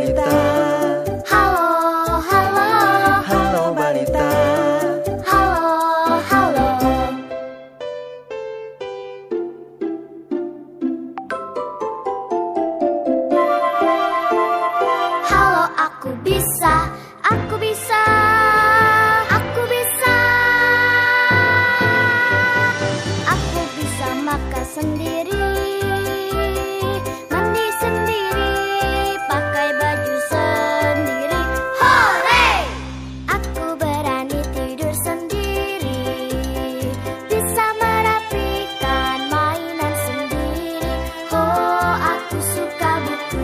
Balita. Halo, halo. Halo Balita. Halo, halo. Halo, aku bisa. Aku bisa. Aku bisa. Aku bisa makan sendiri, mandi sendiri, pakai baju sendiri. Hore! Aku berani tidur sendiri, bisa merapikan mainan sendiri. Oh, aku suka buku.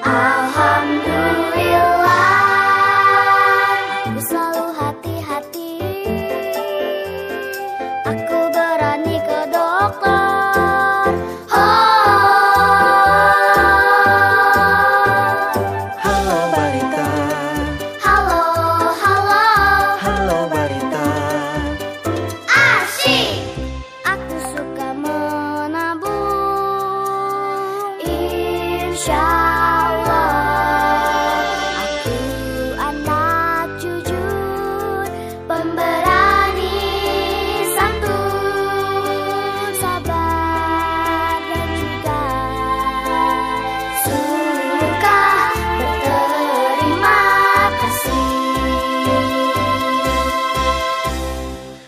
Alhamdulillah, aku selalu hati-hati. Aku berani ke dokter. Halo Balita. Halo, halo. Halo Balita. Asyik. Aku suka menabung. Insya Allah, aku anak jujur, pemberani, santun, sabar dan juga suka berterima kasih.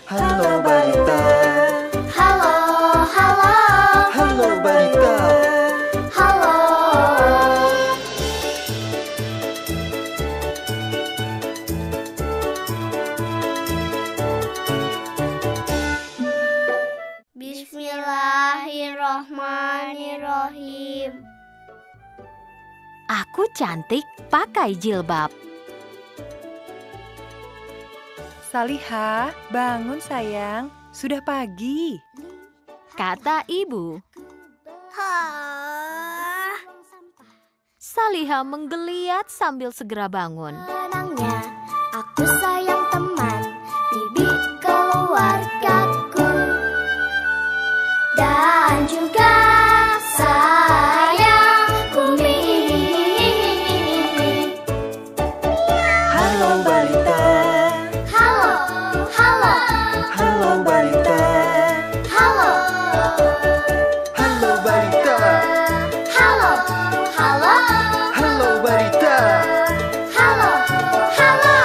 Halo Balita. Halo, halo. Halo Balita. Halo. Bismillahirrohmanirrohim. Aku cantik pakai jilbab. Salihah, bangun sayang. Sudah pagi. Kata ibu. Hah, Salihah menggeliat sambil segera bangun. senangnya aku sayang teman, bibi keluargaku, dan juga sayang Kumi. Halo Balita. Halo, halo. Halo Balita. Halo. Halo Balita. Halo, halo. Halo Balita. Halo, halo.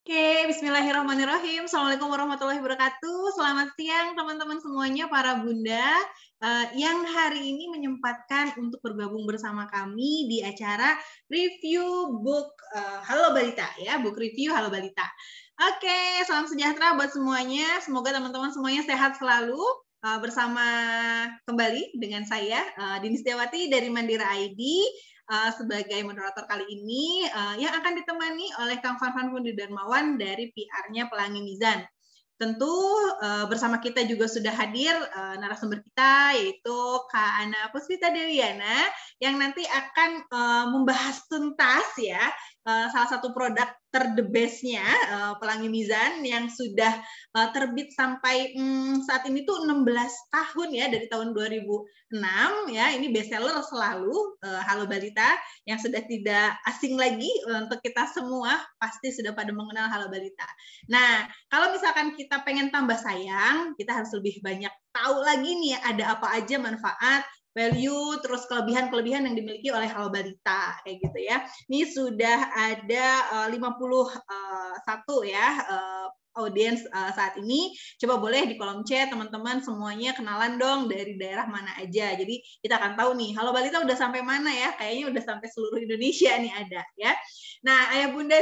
Oke, bismillahirrahmanirrahim. Assalamualaikum warahmatullahi wabarakatuh. Selamat siang teman-teman semuanya, para bunda yang hari ini menyempatkan untuk bergabung bersama kami di acara review book Halo Balita ya, book review Halo Balita. Oke, salam sejahtera buat semuanya. Semoga teman-teman semuanya sehat selalu. Bersama kembali dengan saya Dini Setiawati dari Mandira ID. Sebagai moderator kali ini yang akan ditemani oleh Kang Farhan Fundi Darmawan dari PR-nya Pelangi Mizan. Tentu bersama kita juga sudah hadir narasumber kita, yaitu Kak Ana Puspita Dewiana, yang nanti akan membahas tuntas ya salah satu produk the best-nya Pelangi Mizan yang sudah terbit sampai saat ini tuh 16 tahun ya, dari tahun 2006 ya. Ini bestseller selalu Halo Balita, yang sudah tidak asing lagi untuk kita semua, pasti sudah pada mengenal Halo Balita. Nah, kalau misalkan kita pengen tambah sayang, kita harus lebih banyak tahu lagi nih ada apa aja manfaat, value, terus kelebihan-kelebihan yang dimiliki oleh Halo Balita, kayak gitu ya. Ini sudah ada 51 ya audiens saat ini. Coba boleh di kolom chat teman-teman semuanya kenalan dong dari daerah mana aja. Jadi kita akan tahu nih, Halo Balita udah sampai mana ya? Kayaknya udah sampai seluruh Indonesia nih ada ya. Nah, ayah bunda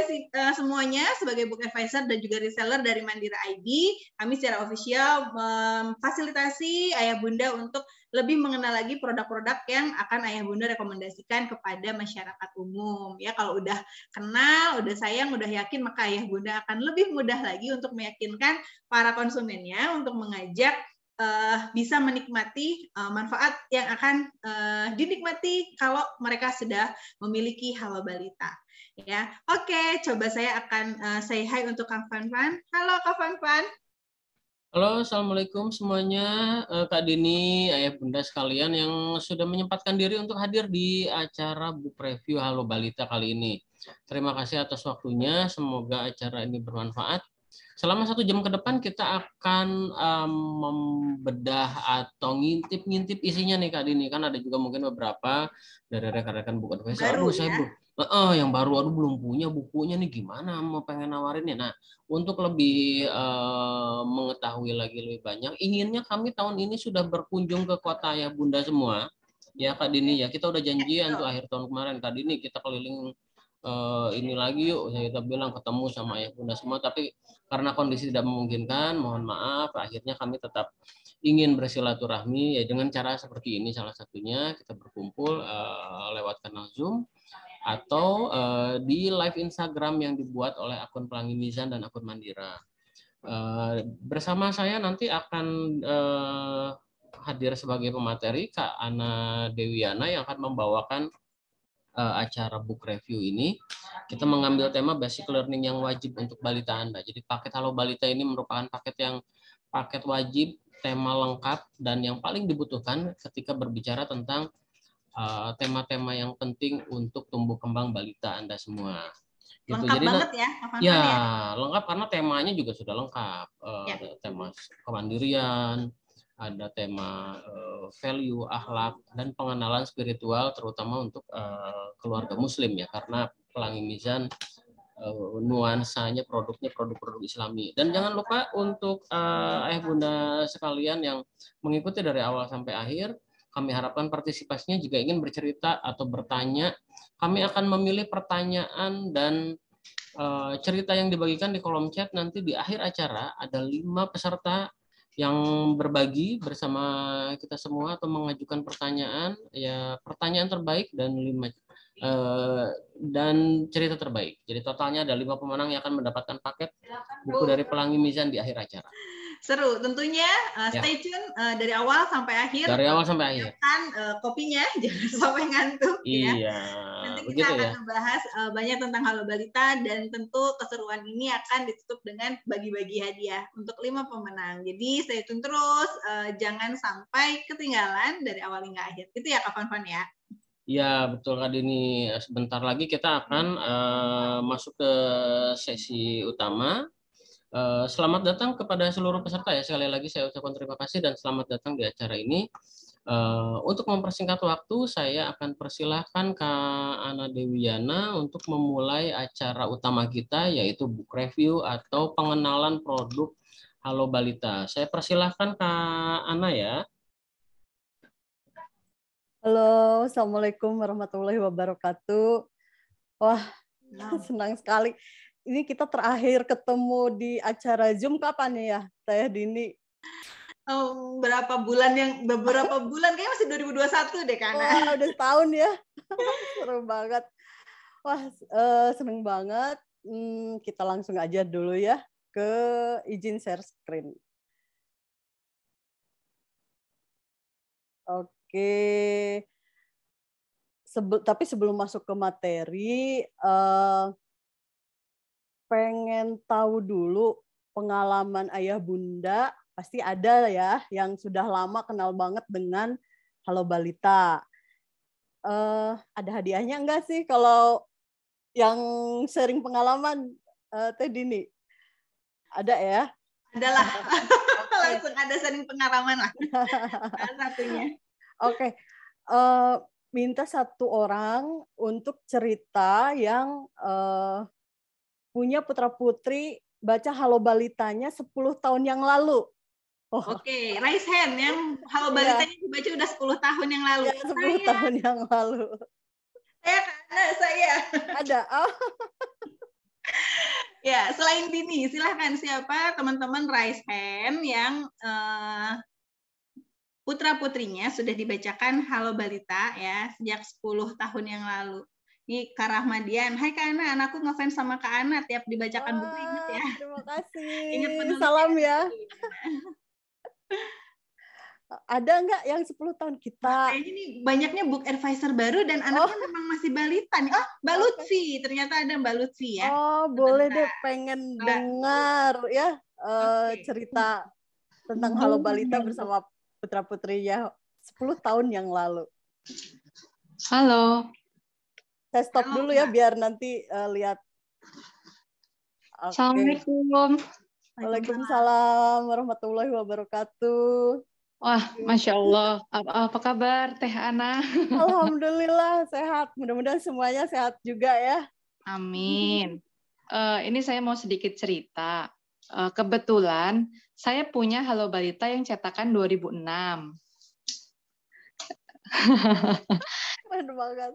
semuanya sebagai book advisor dan juga reseller dari Mandira ID, kami secara official memfasilitasi ayah bunda untuk lebih mengenal lagi produk-produk yang akan ayah bunda rekomendasikan kepada masyarakat umum. Ya, kalau udah kenal, udah sayang, udah yakin, maka ayah bunda akan lebih mudah lagi untuk meyakinkan para konsumennya untuk mengajak bisa menikmati manfaat yang akan dinikmati kalau mereka sudah memiliki Halo Balita. Ya, oke. Coba saya akan say hi untuk Kak Fanfan. Halo Kak Fanfan. Halo, Assalamualaikum semuanya. Kak Dini, ayah bunda sekalian yang sudah menyempatkan diri untuk hadir di acara book review Halo Balita kali ini. Terima kasih atas waktunya, semoga acara ini bermanfaat. Selama 1 jam ke depan kita akan membedah atau ngintip-ngintip isinya nih Kak Dini. Kan ada juga mungkin beberapa dari rekan-rekan buku advisor. Baru Aduh, saya yang baru, aduh belum punya bukunya nih, gimana mau pengen nawarinnya. Nah, untuk lebih mengetahui lagi lebih banyak, inginnya kami tahun ini sudah berkunjung ke kota ayah bunda semua. Ya Kak Dini ya, kita udah janji untuk akhir tahun kemarin Kak Dini kita keliling ini lagi yuk, kita bilang ketemu sama ayah bunda semua, tapi karena kondisi tidak memungkinkan, mohon maaf, akhirnya kami tetap ingin bersilaturahmi ya dengan cara seperti ini, salah satunya kita berkumpul lewat kanal Zoom atau di live Instagram yang dibuat oleh akun Pelangi Mizan dan akun Mandira. Bersama saya nanti akan hadir sebagai pemateri Kak Ana Dewiana yang akan membawakan acara book review ini. Kita mengambil tema basic learning yang wajib untuk balita Anda. Jadi paket Halo Balita ini merupakan paket wajib, tema lengkap, dan yang paling dibutuhkan ketika berbicara tentang tema-tema yang penting untuk tumbuh kembang balita Anda semua. Gitu. Lengkap jadi banget ya, ya, lengkap karena temanya juga sudah lengkap. Ya. Ada tema kemandirian, ada tema value, akhlak, dan pengenalan spiritual terutama untuk keluarga muslim ya, karena Pelangi Mizan nuansanya produknya produk-produk Islami. Dan jangan lupa untuk ayah bunda sekalian yang mengikuti dari awal sampai akhir, kami harapkan partisipasinya jika ingin bercerita atau bertanya, kami akan memilih pertanyaan dan cerita yang dibagikan di kolom chat. Nanti di akhir acara ada 5 peserta yang berbagi bersama kita semua atau mengajukan pertanyaan, ya pertanyaan terbaik dan 5 dan cerita terbaik. Jadi totalnya ada 5 pemenang yang akan mendapatkan paket buku dari Pelangi Mizan di akhir acara. Seru, tentunya stay tune dari awal sampai akhir. Dari awal sampai akhir. Kan kopinya jangan sampai ngantuk. Iya. Ya. Nanti kita akan membahas banyak tentang Halo Balita, dan tentu keseruan ini akan ditutup dengan bagi-bagi hadiah untuk 5 pemenang. Jadi stay tune terus, jangan sampai ketinggalan dari awal hingga akhir. Itu ya Kak Fanfan ya. Ya betul Kak Dini. Sebentar lagi kita akan masuk ke sesi utama. Selamat datang kepada seluruh peserta ya. Sekali lagi saya ucapkan terima kasih dan selamat datang di acara ini. Untuk mempersingkat waktu, saya akan persilahkan Kak Ana Dewiana untuk memulai acara utama kita, yaitu book review atau pengenalan produk Halo Balita. Saya persilahkan Kak Ana ya. Halo, Assalamualaikum warahmatullahi wabarakatuh. Wah, senang sekali. Ini kita terakhir ketemu di acara Zoom kapan ya, Teh Dini? Beberapa bulan kayaknya masih 2021 deh Kak. Wah, udah setahun ya. Seru banget. Wah, seneng banget. Kita langsung aja dulu ya ke izin share screen. Oke. Tapi sebelum masuk ke materi, pengen tahu dulu pengalaman ayah bunda, pasti ada ya yang sudah lama kenal banget dengan Halo Balita. Ada hadiahnya enggak sih kalau yang sharing pengalaman, Teh Dini? Ada ya? Adalah. Langsung ada sharing pengalaman lah. Salah satunya. Oke. Minta 1 orang untuk cerita yang punya putra-putri baca Halo Balitanya 10 tahun yang lalu. Oke, raise hand yang Halo Balitanya dibaca udah 10 tahun yang lalu. Ya, 10 tahun yang lalu. Saya. Ada. Ya, selain Dini, silahkan siapa teman-teman raise hand yang putra-putrinya sudah dibacakan Halo Balita ya sejak 10 tahun yang lalu. Ini Kak Rahmadian, hai Kak Ana, anakku ngefans sama Kak Ana, tiap dibacakan buku inget ya. Terima kasih. Ingat Salam ya. Ada nggak yang 10 tahun kita? Kayaknya nih banyaknya book advisor baru dan anaknya memang masih balita nih. Oh, Mbak Lutfi. Ternyata ada Mbak Lutfi ya. Oh, boleh deh, pengen Mbak. dengar ya Oke. cerita tentang Halo Balita bersama putra-putrinya 10 tahun yang lalu. Halo. Saya stop Halo, dulu ya Mbak. biar nanti lihat. Oke. Assalamualaikum. Waalaikumsalam warahmatullahi wabarakatuh. Wah, Masya Allah. Apa kabar Teh Ana? Alhamdulillah sehat. Mudah-mudahan semuanya sehat juga ya. Amin. Ini saya mau sedikit cerita. Kebetulan saya punya Halo Balita yang cetakan 2006. Keren banget.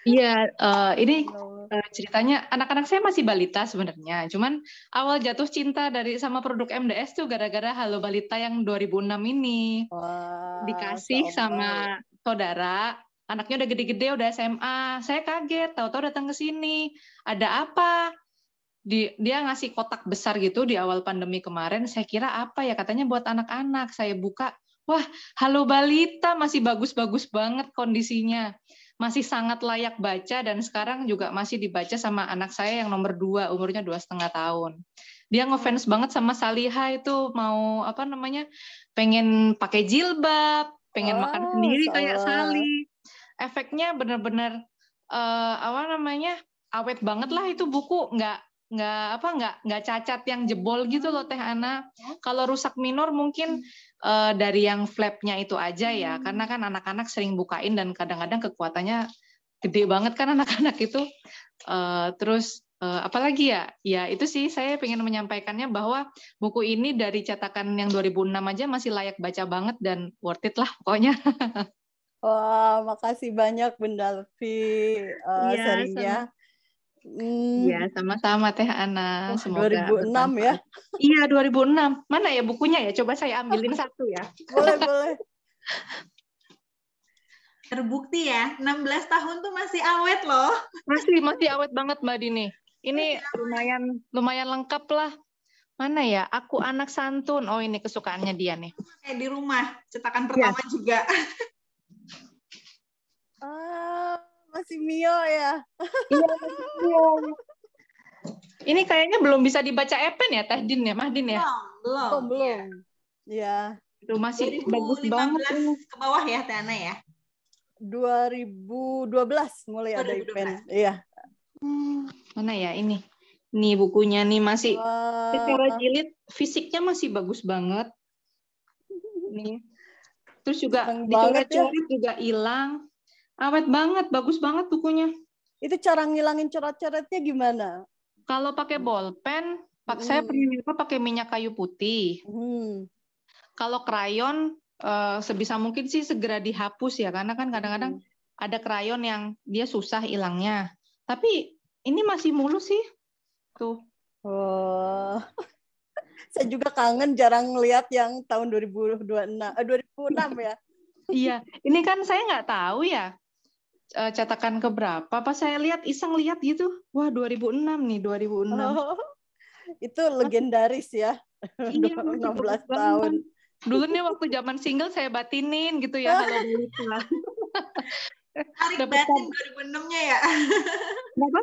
Iya, ini ceritanya anak-anak saya masih balita sebenarnya. Cuman awal jatuh cinta sama produk MDS tuh gara-gara Halo Balita yang 2006 ini. Wah, Dikasih sama saudara, anaknya udah gede-gede, udah SMA. Saya kaget, tahu-tahu datang ke sini. Ada apa? Dia ngasih kotak besar gitu di awal pandemi kemarin. Saya kira apa ya? Katanya buat anak-anak. Saya buka, wah, Halo Balita masih bagus-bagus banget kondisinya. Masih sangat layak baca dan sekarang juga masih dibaca sama anak saya yang nomor 2, umurnya 2,5 tahun. Dia ngefans banget sama Saliha itu, mau pengen pakai jilbab, pengen makan sendiri kayak Sali. Efeknya benar-benar awet banget lah itu buku, nggak cacat yang jebol gitu loh Teh Ana. Kalau rusak minor mungkin dari yang flapnya itu aja ya, karena kan anak-anak sering bukain dan kadang-kadang kekuatannya gede banget kan anak-anak itu. Terus apalagi ya? Ya itu sih saya pengen menyampaikannya bahwa buku ini dari cetakan yang 2006 aja masih layak baca banget dan worth it lah pokoknya. Wah, makasih banyak Bunda Lutfi sharingnya. Iya, sama-sama Teh Ana. Semoga 2006 ya? Iya, 2006. Mana ya bukunya ya? Coba saya ambilin satu ya. Boleh. Terbukti ya, 16 tahun tuh masih awet loh. Masih awet banget Mbak Dini. Ini lumayan lengkap lah. Mana ya? Aku Anak Santun. Oh, ini kesukaannya dia nih. Kayak di rumah, cetakan pertama juga. Masih Mio ya? Iya. Ini kayaknya belum bisa dibaca Epen ya, Teh Din ya, Mahdin ya? Belum. Ya. Itu masih 2015 bagus banget ini. ke bawah ya, Teh Ana ya? 2012 mulai ada Epen. Iya. Mana ya ini? Nih bukunya nih masih secara jilid fisiknya masih bagus banget. Nih. Terus juga dicoret-coret juga hilang. Awet banget, bagus banget bukunya. Itu cara ngilangin coret-coretnya gimana? Kalau pakai bolpen, saya pernah pakai minyak kayu putih. Kalau krayon, sebisa mungkin sih segera dihapus ya, karena kan kadang-kadang ada krayon yang dia susah hilangnya. Tapi ini masih mulus sih. Tuh. Oh. Saya juga kangen jarang ngeliat yang tahun 2006 ya. Iya, ini kan saya nggak tahu ya. Cetakan keberapa? Pas saya iseng lihat gitu. Wah, 2006 nih, 2006. Oh, itu legendaris ya. Iya, 16 tahun. Dulu nih waktu zaman single saya batinin gitu ya. Halo Balita. Tarik batin 2006-nya ya. Kenapa?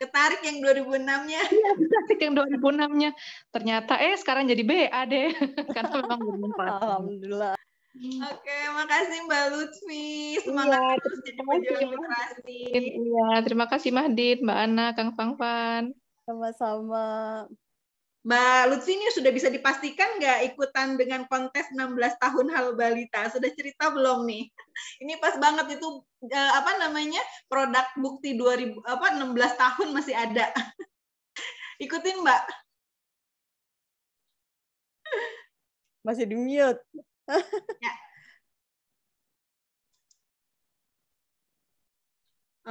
Ketarik yang 2006-nya. Iya, ketarik yang 2006-nya. Ternyata sekarang jadi BA deh. Karena memang bermanfaat. Alhamdulillah. Oke, makasih Mbak Lutfi. Semangat terus jadi pejuang literasi. Iya, terima kasih Mahdin, Mbak Ana, Kang Fangfan. Sama-sama. Mbak Lutfi ini sudah bisa dipastikan nggak ikutan dengan kontes 16 tahun Halo Balita? Sudah cerita belum nih? Ini pas banget itu produk bukti 16 tahun masih ada. Ikutin Mbak. Masih di-mute. Ya.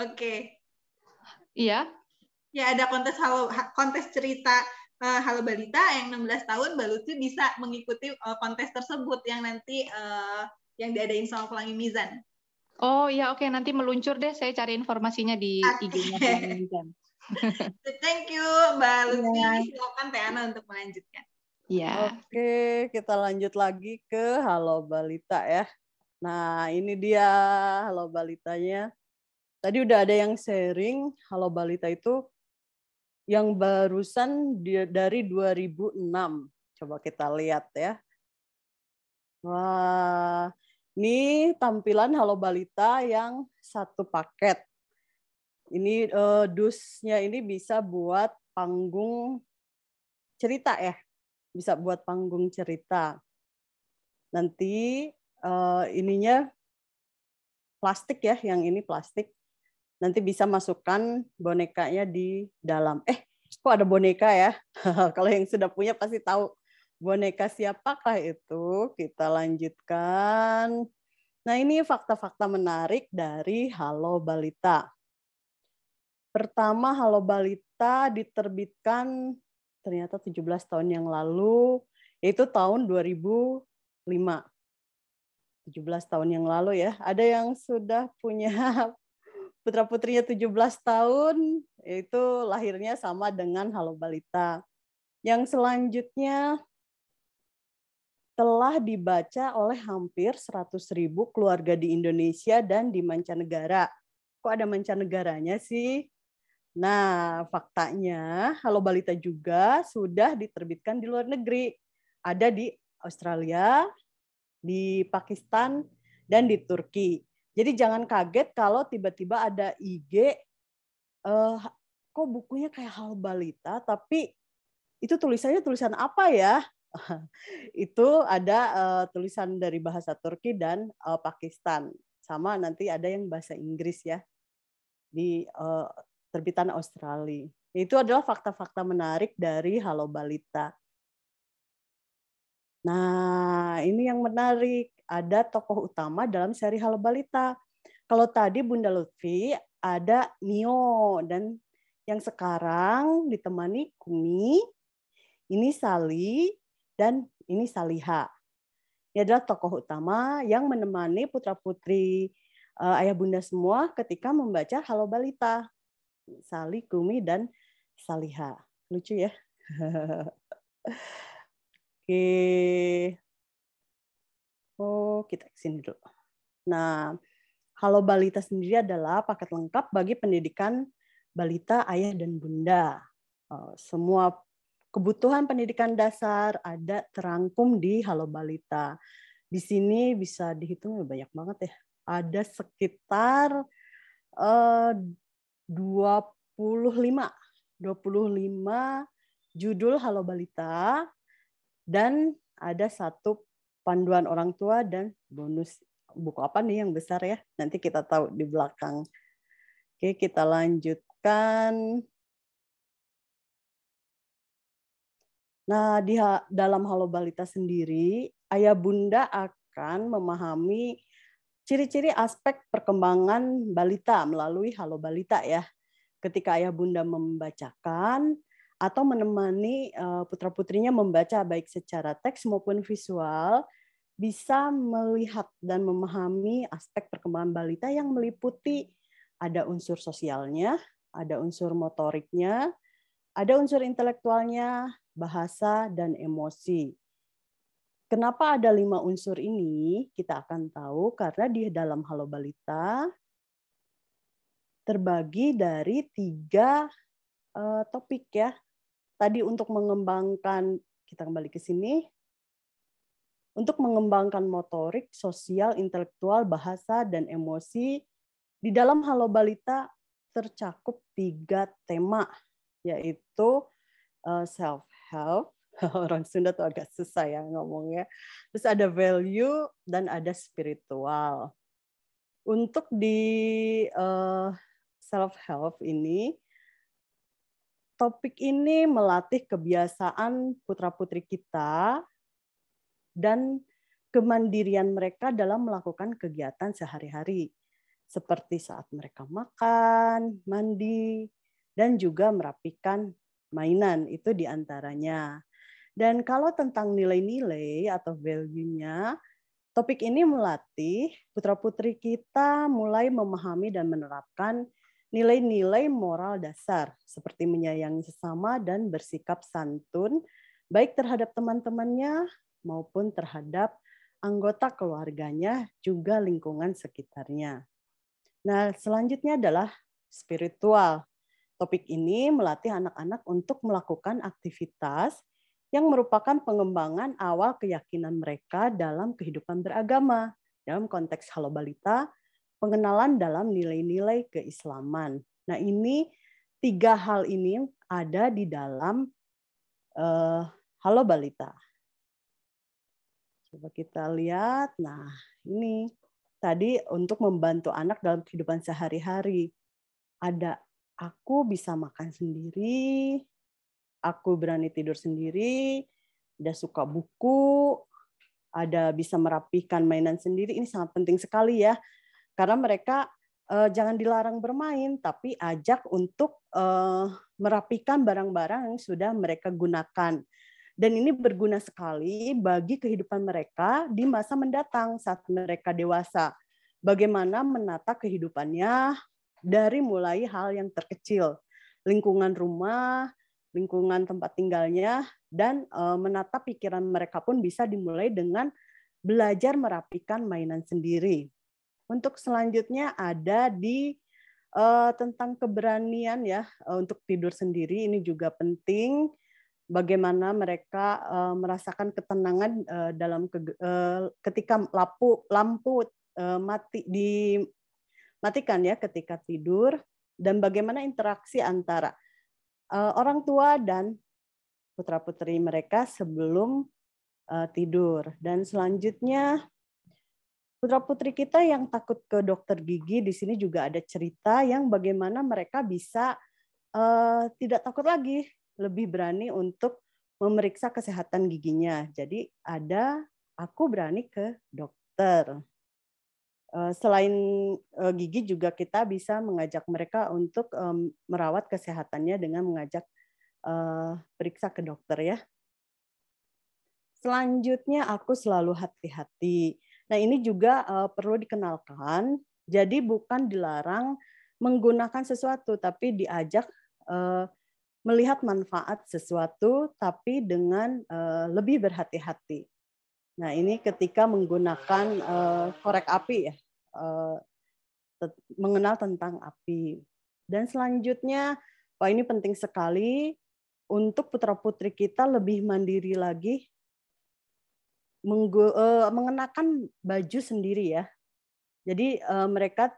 Oke. Iya. Ya, ada kontes cerita Halo Balita yang 16 tahun, Mbak Lutfi bisa mengikuti kontes tersebut yang nanti yang diadain sama Pelangi Mizan. Oh iya, oke, nanti meluncur deh, saya cari informasinya di IG-nya Pelangi Mizan. Thank you Mbak Lutfi. Silakan Teh Ana untuk melanjutkan. Ya. Oke, kita lanjut lagi ke Halo Balita ya. Nah, ini dia Halo Balitanya. Tadi udah ada yang sharing Halo Balita itu yang barusan dari 2006. Coba kita lihat ya. Wah, ini tampilan Halo Balita yang satu paket. Ini dusnya ini bisa buat panggung cerita ya. Bisa buat panggung cerita. Nanti ininya plastik ya, yang ini plastik. Nanti bisa masukkan bonekanya di dalam. Kok ada boneka ya? Kalau yang sudah punya pasti tahu boneka siapakah itu. Kita lanjutkan. Nah, ini fakta-fakta menarik dari Halo Balita. Pertama, Halo Balita diterbitkan ternyata 17 tahun yang lalu, yaitu tahun 2005. 17 tahun yang lalu ya. Ada yang sudah punya putra-putrinya 17 tahun, yaitu lahirnya sama dengan Halo Balita. Yang selanjutnya telah dibaca oleh hampir 100.000 keluarga di Indonesia dan di mancanegara. Kok ada mancanegaranya sih? Nah, faktanya Halo Balita juga sudah diterbitkan di luar negeri. Ada di Australia, di Pakistan, dan di Turki. Jadi jangan kaget kalau tiba-tiba ada IG, kok bukunya kayak Halo Balita, tapi itu tulisannya tulisan apa ya? Itu ada tulisan dari bahasa Turki dan Pakistan. Sama nanti ada yang bahasa Inggris ya, di terbitan Australia. Itu adalah fakta-fakta menarik dari Halo Balita. Nah, ini yang menarik. Ada tokoh utama dalam seri Halo Balita. Kalau tadi Bunda Lutfi ada Mio, dan yang sekarang ditemani Kumi, ini Sali, dan ini Saliha. Ini adalah tokoh utama yang menemani putra-putri ayah bunda semua ketika membaca Halo Balita. Sali, Kumi, dan Saliha. Lucu ya. Oke. Oh, kita kesini dulu. Nah, Halo Balita sendiri adalah paket lengkap bagi pendidikan balita, ayah, dan bunda. Semua kebutuhan pendidikan dasar ada terangkum di Halo Balita. Di sini bisa dihitung banyak banget ya. Ada sekitar 25 judul Halo Balita, dan ada satu panduan orang tua dan bonus. Buku apa nih yang besar ya? Nanti kita tahu di belakang. Oke, kita lanjutkan. Nah, di dalam Halo Balita sendiri, ayah bunda akan memahami ciri-ciri aspek perkembangan balita melalui Halo Balita ya. Ketika ayah bunda membacakan atau menemani putra-putrinya membaca baik secara teks maupun visual, bisa melihat dan memahami aspek perkembangan balita yang meliputi ada unsur sosialnya, ada unsur motoriknya, ada unsur intelektualnya, bahasa, dan emosi. Kenapa ada 5 unsur ini? Kita akan tahu karena di dalam Halo Balita terbagi dari 3 topik ya. Tadi untuk mengembangkan, kita kembali ke sini, untuk mengembangkan motorik, sosial, intelektual, bahasa, dan emosi, di dalam Halo Balita tercakup 3 tema, yaitu self-help, orang Sunda tuh agak susah ya ngomongnya, terus ada value, dan ada spiritual. Untuk di self-help ini, topik ini melatih kebiasaan putra-putri kita dan kemandirian mereka dalam melakukan kegiatan sehari-hari, seperti saat mereka makan, mandi, dan juga merapikan mainan, itu diantaranya. Dan kalau tentang nilai-nilai atau value-nya, topik ini melatih putra-putri kita mulai memahami dan menerapkan nilai-nilai moral dasar, seperti menyayangi sesama dan bersikap santun, baik terhadap teman-temannya maupun terhadap anggota keluarganya, juga lingkungan sekitarnya. Nah, selanjutnya adalah spiritual. Topik ini melatih anak-anak untuk melakukan aktivitas yang merupakan pengembangan awal keyakinan mereka dalam kehidupan beragama. Dalam konteks Halo Balita, pengenalan dalam nilai-nilai keislaman. Nah, ini 3 hal ini ada di dalam Halo Balita. Coba kita lihat. Nah, ini tadi untuk membantu anak dalam kehidupan sehari-hari. Ada aku bisa makan sendiri, aku berani tidur sendiri, ada suka buku, ada bisa merapikan mainan sendiri. Ini sangat penting sekali ya. Karena mereka jangan dilarang bermain, tapi ajak untuk merapikan barang-barang yang sudah mereka gunakan. Dan ini berguna sekali bagi kehidupan mereka di masa mendatang saat mereka dewasa. Bagaimana menata kehidupannya dari mulai hal yang terkecil, lingkungan rumah, lingkungan tempat tinggalnya, dan menata pikiran mereka pun bisa dimulai dengan belajar merapikan mainan sendiri. Untuk selanjutnya ada di tentang keberanian ya, untuk tidur sendiri. Ini juga penting. Bagaimana mereka merasakan ketenangan dalam ketika lampu dimatikan ya ketika tidur, dan bagaimana interaksi antara orang tua dan putra-putri mereka sebelum tidur. Dan selanjutnya putra-putri kita yang takut ke dokter gigi, di sini juga ada cerita yang bagaimana mereka bisa tidak takut lagi, lebih berani untuk memeriksa kesehatan giginya. Jadi ada aku berani ke dokter. Selain gigi juga kita bisa mengajak mereka untuk merawat kesehatannya dengan mengajak periksa ke dokter ya. Selanjutnya aku selalu hati-hati. Nah ini juga perlu dikenalkan. Jadi bukan dilarang menggunakan sesuatu, tapi diajak melihat manfaat sesuatu, tapi dengan lebih berhati-hati. Nah, ini ketika menggunakan korek api ya, mengenal tentang api. Dan selanjutnya, wah ini penting sekali untuk putra-putri kita lebih mandiri lagi, mengenakan baju sendiri ya. Jadi mereka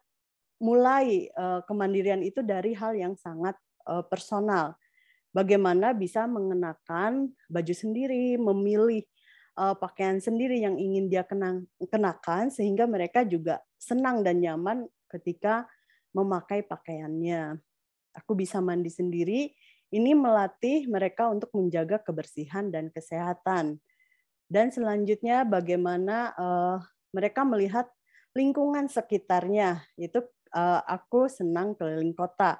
mulai kemandirian itu dari hal yang sangat personal. Bagaimana bisa mengenakan baju sendiri, memilih pakaian sendiri yang ingin dia kenakan, sehingga mereka juga senang dan nyaman ketika memakai pakaiannya. Aku bisa mandi sendiri, ini melatih mereka untuk menjaga kebersihan dan kesehatan. Dan selanjutnya bagaimana mereka melihat lingkungan sekitarnya, itu aku senang keliling kota.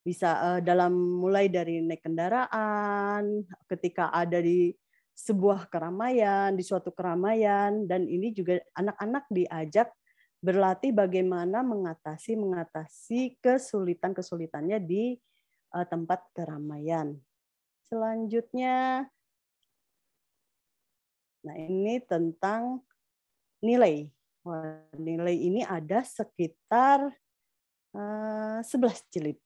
Bisa dalam mulai dari naik kendaraan, ketika ada di sebuah keramaian, di suatu keramaian, dan ini juga anak-anak diajak berlatih bagaimana mengatasi kesulitan-kesulitannya di tempat keramaian. Selanjutnya, nah ini tentang nilai. Wah, nilai ini ada sekitar 11 jilid.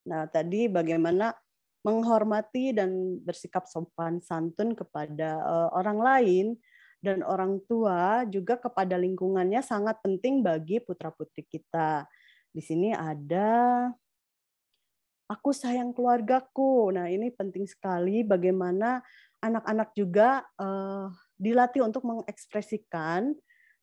Nah, tadi bagaimana menghormati dan bersikap sopan santun kepada orang lain dan orang tua, juga kepada lingkungannya sangat penting bagi putra-putri kita. Di sini ada aku sayang keluargaku. Nah, ini penting sekali bagaimana anak-anak juga dilatih untuk mengekspresikan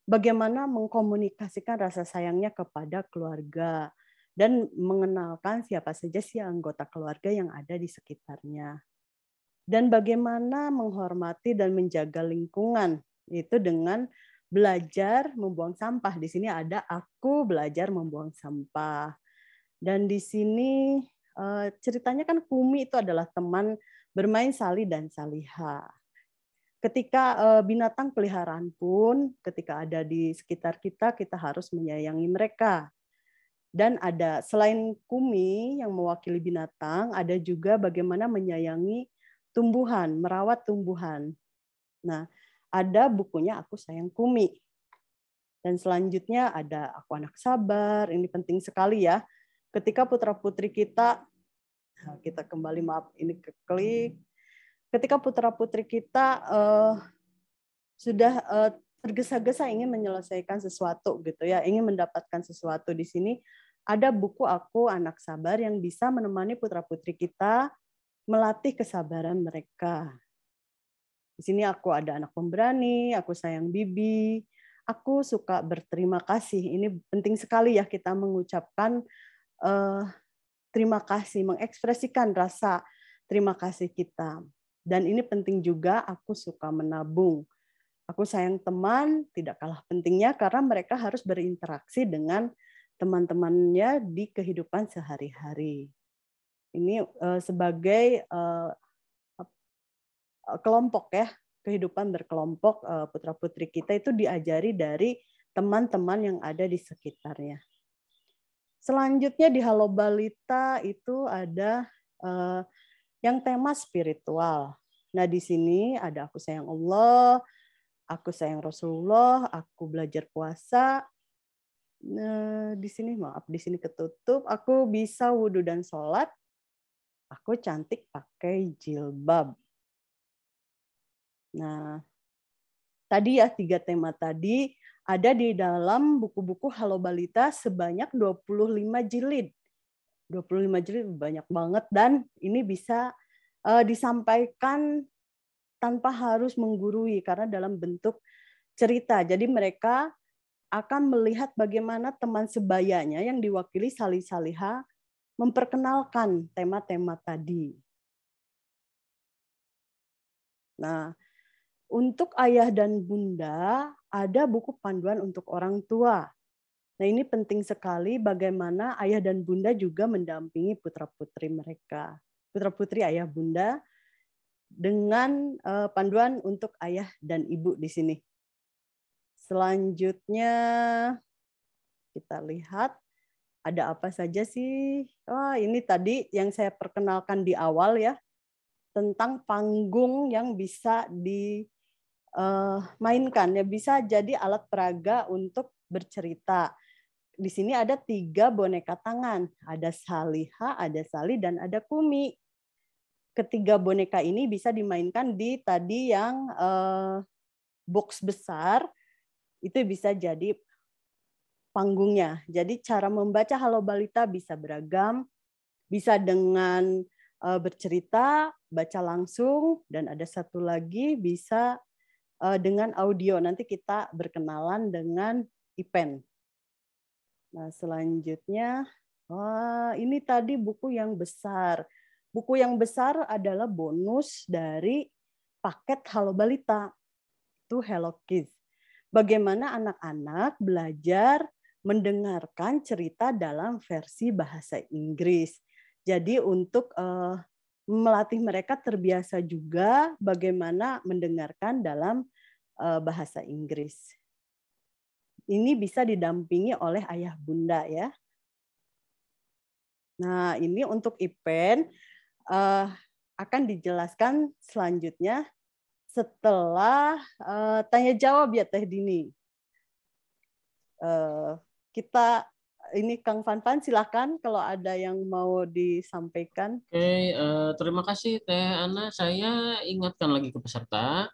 bagaimana mengkomunikasikan rasa sayangnya kepada keluarga dan mengenalkan siapa saja sih anggota keluarga yang ada di sekitarnya. Dan bagaimana menghormati dan menjaga lingkungan, itu dengan belajar membuang sampah. Di sini ada aku belajar membuang sampah. Dan di sini ceritanya kan Kumi itu adalah teman bermain Sali dan Saliha. Ketika binatang peliharaan pun, ketika ada di sekitar kita, kita harus menyayangi mereka. Dan ada selain Kumi yang mewakili binatang, ada juga bagaimana menyayangi tumbuhan, merawat tumbuhan. Nah, ada bukunya Aku Sayang Kumi. Dan selanjutnya ada Aku Anak Sabar. Ini penting sekali ya. Ketika putra-putri kita, nah, kita kembali, maaf ini keklik. Ketika putra-putri kita sudah tergesa-gesa ingin menyelesaikan sesuatu gitu ya, ingin mendapatkan sesuatu, di sini ada buku Aku Anak Sabar yang bisa menemani putra-putri kita melatih kesabaran mereka. Di sini aku ada Anak Pemberani, Aku Sayang Bibi, Aku Suka Berterima Kasih. Ini penting sekali ya kita mengucapkan terima kasih, mengekspresikan rasa terima kasih kita. Dan ini penting juga Aku Suka Menabung. Aku Sayang Teman tidak kalah pentingnya karena mereka harus berinteraksi dengan teman-temannya di kehidupan sehari-hari. Ini sebagai kelompok ya, kehidupan berkelompok putra-putri kita itu diajari dari teman-teman yang ada di sekitarnya. Selanjutnya di Halo Balita itu ada yang tema spiritual. Nah, di sini ada Aku Sayang Allah, Aku Sayang Rasulullah, Aku Belajar Puasa. Nah, di sini maaf, di sini ketutup. Aku Bisa Wudhu dan Sholat. Aku Cantik Pakai Jilbab. Nah, tadi ya 3 tema tadi ada di dalam buku-buku Halo Balita sebanyak 25 jilid. 25 jilid banyak banget dan ini bisa disampaikan tanpa harus menggurui karena dalam bentuk cerita. Jadi mereka akan melihat bagaimana teman sebayanya yang diwakili Salih-Saliha memperkenalkan tema-tema tadi. Nah, untuk ayah dan bunda ada buku panduan untuk orang tua. Nah, ini penting sekali bagaimana ayah dan bunda juga mendampingi putra-putri mereka. Putra-putri ayah bunda dengan panduan untuk ayah dan ibu di sini. Selanjutnya kita lihat ada apa saja sih? Oh, ini tadi yang saya perkenalkan di awal ya, tentang panggung yang bisa dimainkan ya, bisa jadi alat peraga untuk bercerita. Di sini ada 3 boneka tangan, ada Saliha, ada Salih, dan ada Kumi. Ketiga boneka ini bisa dimainkan di tadi yang box besar, itu bisa jadi panggungnya. Jadi cara membaca Halo Balita bisa beragam, bisa dengan bercerita, baca langsung, dan ada satu lagi bisa dengan audio. Nanti kita berkenalan dengan Ipen. Nah, selanjutnya, ini tadi buku yang besar. Buku yang besar adalah bonus dari paket Halo Balita. Itu Hello Kids. Bagaimana anak-anak belajar mendengarkan cerita dalam versi bahasa Inggris. Jadi untuk melatih mereka terbiasa juga bagaimana mendengarkan dalam bahasa Inggris. Ini bisa didampingi oleh ayah bunda ya. Nah, ini untuk Ipen akan dijelaskan selanjutnya setelah tanya jawab ya Teh Dini. Kita ini Kang Fanfan silakan kalau ada yang mau disampaikan. Oke, terima kasih Teh Ana. Saya ingatkan lagi ke peserta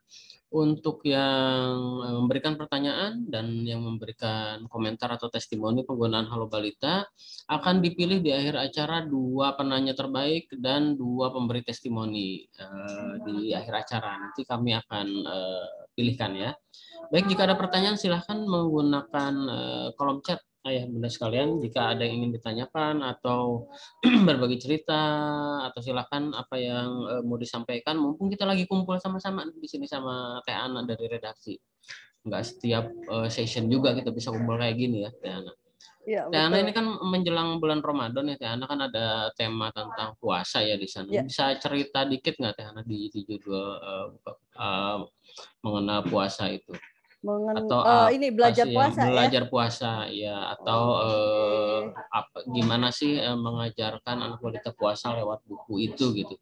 untuk yang memberikan pertanyaan dan yang memberikan komentar atau testimoni penggunaan Halo Balita akan dipilih di akhir acara 2 penanya terbaik dan 2 pemberi testimoni di akhir acara. Nanti kami akan pilihkan ya. Baik, jika ada pertanyaan silahkan menggunakan kolom chat ayah bunda sekalian jika ada yang ingin ditanyakan atau berbagi cerita atau silakan apa yang mau disampaikan, mumpung kita lagi kumpul sama-sama di sini sama Teh Ana dari redaksi. Nggak setiap session juga kita bisa kumpul kayak gini ya Teh Ana. Ya, Teh Ana ini kan menjelang bulan Ramadan ya Teh Ana, kan ada tema tentang puasa ya di sana. Ya. Bisa cerita dikit nggak Teh Ana di judul mengenai puasa itu? Atau ini belajar puasa belajar puasa ya, atau gimana sih mengajarkan anak balita puasa lewat buku itu gitu.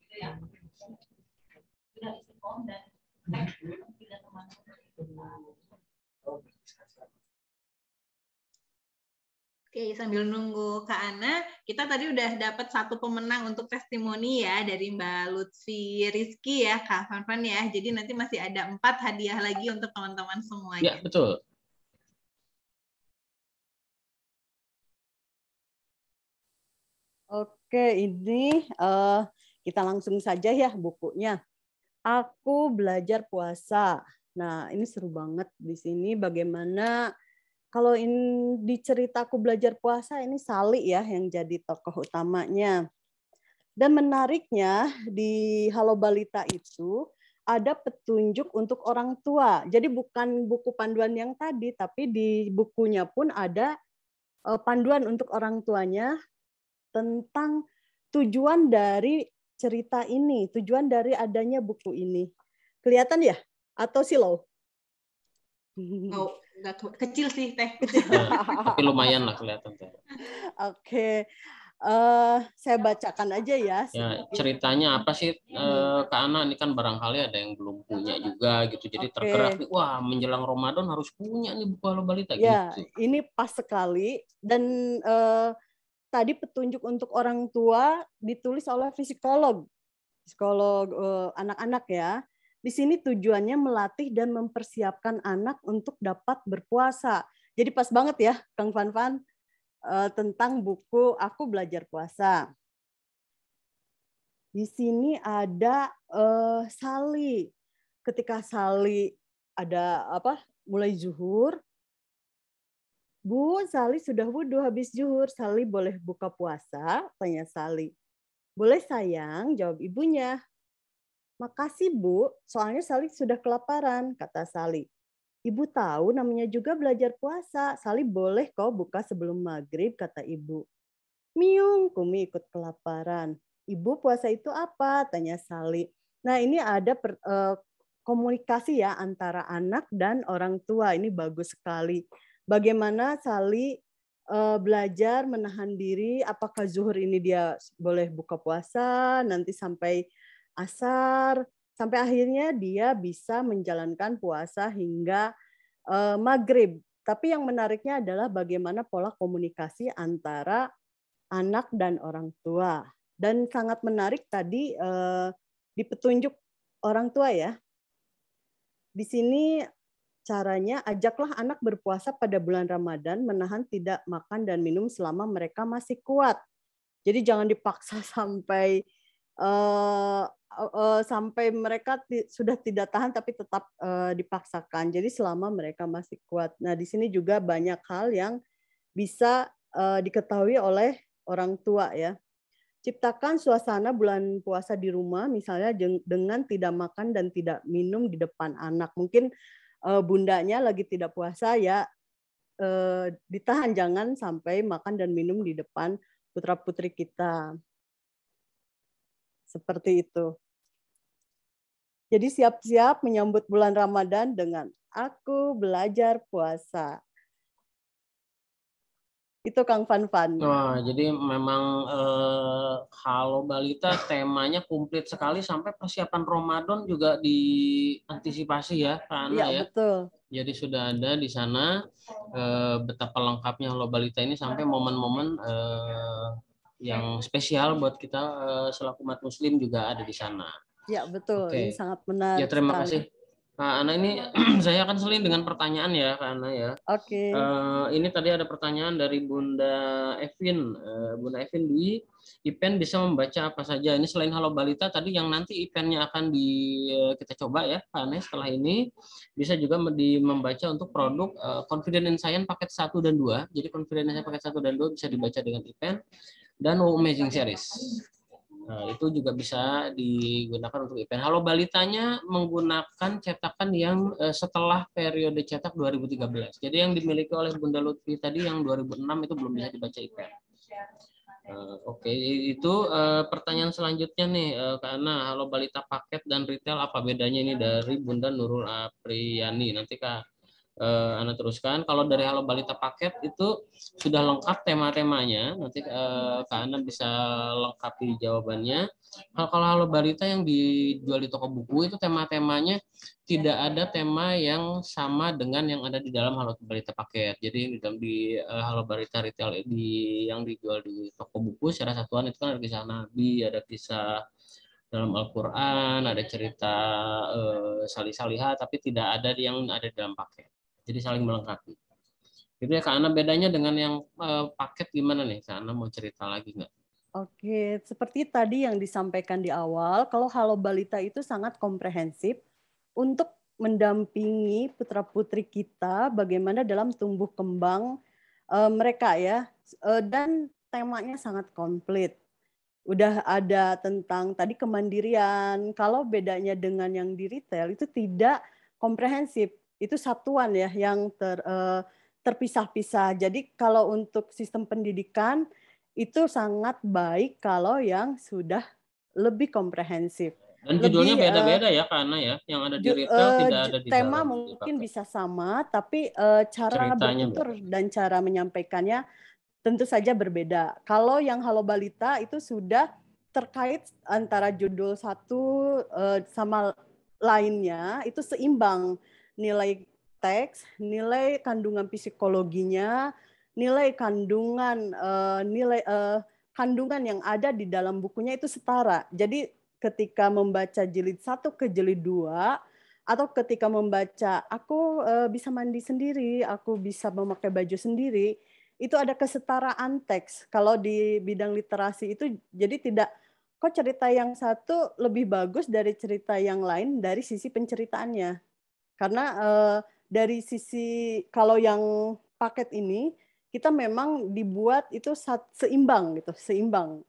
Oke, sambil nunggu Kak Ana, kita tadi udah dapat satu pemenang untuk testimoni ya dari Mbak Lutfi Rizky ya, Kak Fanfan ya. Jadi nanti masih ada 4 hadiah lagi untuk teman-teman Ya, semuanya. betul. Oke, ini kita langsung saja ya bukunya. Aku belajar puasa. Nah, ini seru banget di sini bagaimana kalau di cerita aku belajar puasa ini Sali ya yang jadi tokoh utamanya. Dan menariknya di Halo Balita itu ada petunjuk untuk orang tua. Jadi bukan buku panduan yang tadi, tapi di bukunya pun ada panduan untuk orang tuanya tentang tujuan dari cerita ini, tujuan dari adanya buku ini. Kelihatan ya? Atau silau? Oh, nggak kecil sih Teh. Tapi lumayan lah kelihatan tuh. Oke. Saya bacakan aja ya. Ya, ceritanya apa sih Kak Ana? Ini kan barangkali ada yang belum punya juga gitu. Jadi Oke. tergerak nih, wah menjelang Ramadan harus punya nih buku Halo Balita Ya, gitu. ini pas sekali. Dan tadi petunjuk untuk orang tua ditulis oleh psikolog anak-anak ya. Di sini tujuannya melatih dan mempersiapkan anak untuk dapat berpuasa. Jadi pas banget ya, Kang Fanfan, tentang buku Aku Belajar Puasa. Di sini ada Sali. Ketika Sali ada mulai zuhur, Bu, Sali sudah wudhu habis zuhur. Sali boleh buka puasa? Tanya Sali. Boleh sayang, jawab ibunya. Makasih Bu, soalnya Sali sudah kelaparan, kata Sali. Ibu tahu namanya juga belajar puasa. Sali boleh kok buka sebelum maghrib, kata ibu. Miung, Kumi ikut kelaparan. Ibu puasa itu apa? Tanya Sali. Nah ini ada komunikasi ya antara anak dan orang tua. Ini bagus sekali. Bagaimana Sali belajar menahan diri, apakah zuhur ini dia boleh buka puasa, nanti sampai asar, sampai akhirnya dia bisa menjalankan puasa hingga maghrib. Tapi yang menariknya adalah bagaimana pola komunikasi antara anak dan orang tua. Dan sangat menarik tadi di petunjuk orang tua ya. Di sini caranya ajaklah anak berpuasa pada bulan Ramadan, menahan tidak makan dan minum selama mereka masih kuat. Jadi jangan dipaksa sampai mereka sudah tidak tahan tapi tetap dipaksakan. Jadi selama mereka masih kuat. Nah, di sini juga banyak hal yang bisa diketahui oleh orang tua ya. Ciptakan suasana bulan puasa di rumah misalnya dengan tidak makan dan tidak minum di depan anak. Mungkin bundanya lagi tidak puasa ya ditahan, jangan sampai makan dan minum di depan putra-putri kita. Seperti itu. Jadi siap-siap menyambut bulan Ramadan dengan Aku Belajar Puasa. Itu Kang Fanfan. Wah, jadi memang Halo Balita temanya komplit sekali sampai persiapan Ramadan juga diantisipasi ya, Kak Ana Iya, ya. betul. Jadi sudah ada di sana betapa lengkapnya Halo Balita ini sampai momen-momen yang spesial buat kita selaku umat muslim juga ada di sana. Ya, betul. Oke. Ini sangat menarik. Ya, terima sekali. kasih. Kak Ana ini saya akan seling dengan pertanyaan ya, Kak Ana ya. Oke. Ini tadi ada pertanyaan dari Bunda Evin. Bunda Evin Dwi, Ipen bisa membaca apa saja? Ini selain Halo Balita tadi yang nanti Ipennya akan kita coba ya, Kak Ana setelah ini bisa juga membaca untuk produk Confident in Science paket 1 dan 2. Jadi Confident in Science paket 1 dan 2 bisa dibaca dengan Ipen dan Wow Amazing Series. Nah, itu juga bisa digunakan untuk IPN. Halo Balitanya menggunakan cetakan yang setelah periode cetak 2013. Jadi yang dimiliki oleh Bunda Lutfi tadi yang 2006 itu belum bisa dibaca IPN. Oke, itu pertanyaan selanjutnya nih, karena Halo Balita paket dan retail apa bedanya ini dari Bunda Nurul Apriyani. Nanti Kak Ana teruskan. Kalau dari Halo Balita paket itu sudah lengkap tema-temanya. Nanti Kak Ana bisa lengkapi jawabannya. Kalau Halo Balita yang dijual di toko buku itu tema-temanya tidak ada tema yang sama dengan yang ada di dalam Halo Balita paket. Jadi di Halo Balita retail yang dijual di toko buku secara satuan itu kan ada kisah Nabi, ada kisah dalam Al-Quran, ada cerita salih-salihah, tapi tidak ada yang ada di dalam paket. Jadi saling melengkapi. Itu ya Kak Ana, bedanya dengan yang paket gimana nih? Kak Ana mau cerita lagi nggak? Oke, seperti tadi yang disampaikan di awal, kalau Halo Balita itu sangat komprehensif untuk mendampingi putra-putri kita bagaimana dalam tumbuh kembang mereka ya. Dan temanya sangat komplit. Udah ada tentang tadi kemandirian. Kalau bedanya dengan yang di retail itu tidak komprehensif. Itu satuan ya yang terpisah-pisah. Jadi kalau untuk sistem pendidikan itu sangat baik kalau yang sudah lebih komprehensif. Dan judulnya beda-beda ya karena ya, yang ada di retail tidak ada di tema dalam mungkin paket. bisa sama, tapi cara Ceritanya bertutur dan cara menyampaikannya tentu saja berbeda. Kalau yang Halo Balita itu sudah terkait antara judul satu sama lainnya itu seimbang, nilai teks, nilai kandungan psikologinya, nilai kandungan kandungan yang ada di dalam bukunya itu setara. Jadi ketika membaca jilid 1 ke jilid 2 atau ketika membaca aku bisa mandi sendiri, aku bisa memakai baju sendiri, itu ada kesetaraan teks. Kalau di bidang literasi itu jadi tidak kok cerita yang satu lebih bagus dari cerita yang lain dari sisi penceritaannya. Karena dari sisi kalau yang paket ini kita memang dibuat itu seimbang gitu, seimbang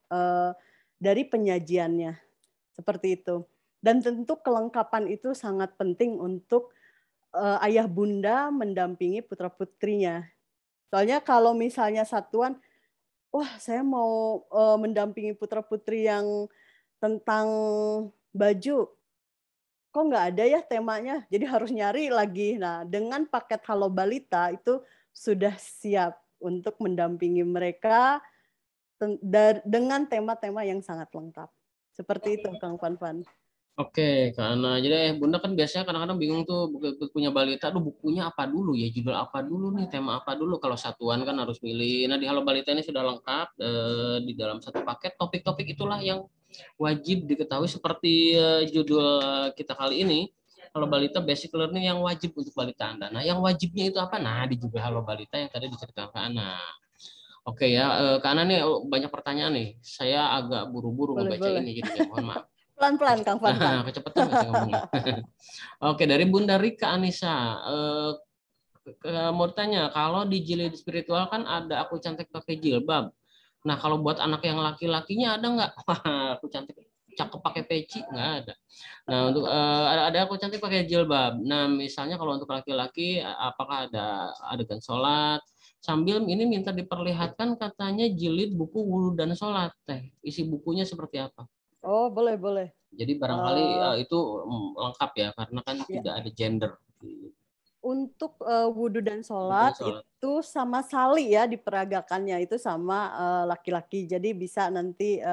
dari penyajiannya. Seperti itu. Dan tentu kelengkapan itu sangat penting untuk ayah bunda mendampingi putra-putrinya. Soalnya kalau misalnya satuan, wah saya mau mendampingi putra-putri yang tentang baju, kok nggak ada ya temanya, jadi harus nyari lagi. Nah, dengan paket Halo Balita itu sudah siap untuk mendampingi mereka dengan tema-tema yang sangat lengkap. Seperti itu, Kang Fanfan. Oke, karena jadi Bunda kan biasanya kadang-kadang bingung tuh punya balita, aduh bukunya apa dulu ya, judul apa dulu nih, tema apa dulu. Kalau satuan kan harus milih. Nah di Halo Balita ini sudah lengkap di dalam satu paket. Topik-topik itulah yang wajib diketahui seperti judul kita kali ini. Halo Balita Basic Learning yang wajib untuk balita Anda. Nah yang wajibnya itu apa? Nah di judul Halo Balita yang tadi diceritakan Kak Ana. Oke ya, Kak Ana nih banyak pertanyaan nih. Saya agak buru-buru ngebaca ini, jadi mohon maaf. Pelan-pelan, Kang Fanfan. Nah, kecepatan nggak saya ngomongnya? Oke, dari Bunda Rika Anissa. Mau tanya, kalau di jilid spiritual kan ada aku cantik pakai jilbab. Nah, kalau buat anak yang laki-lakinya ada nggak? Wah, aku cantik cakep pakai peci nggak ada. Nah, untuk ada aku cantik pakai jilbab. Nah, misalnya kalau untuk laki-laki, apakah ada adegan sholat? Sambil ini minta diperlihatkan katanya jilid buku wudhu dan sholat. Isi bukunya seperti apa? Oh, boleh, boleh. Jadi barangkali itu lengkap ya, karena kan tidak ada gender. Untuk wudhu dan sholat itu sama sali ya diperagakannya itu sama laki-laki. Jadi bisa nanti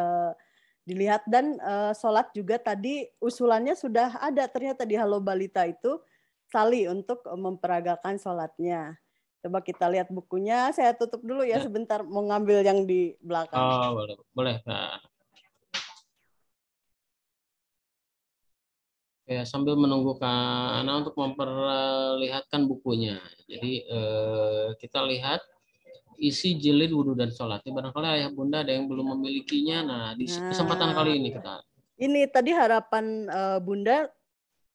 dilihat dan sholat juga tadi usulannya sudah ada ternyata di Halo Balita itu sali untuk memperagakan sholatnya. Coba kita lihat bukunya. Saya tutup dulu ya sebentar mau ngambil yang di belakang. Oh boleh, boleh. Nah. Ya, sambil menunggu Kak Ana untuk memperlihatkan bukunya. Jadi kita lihat isi jilid wudhu dan sholat. Barangkali ayah bunda ada yang belum memilikinya. Nah, di kesempatan kali ini kita. Ini tadi harapan bunda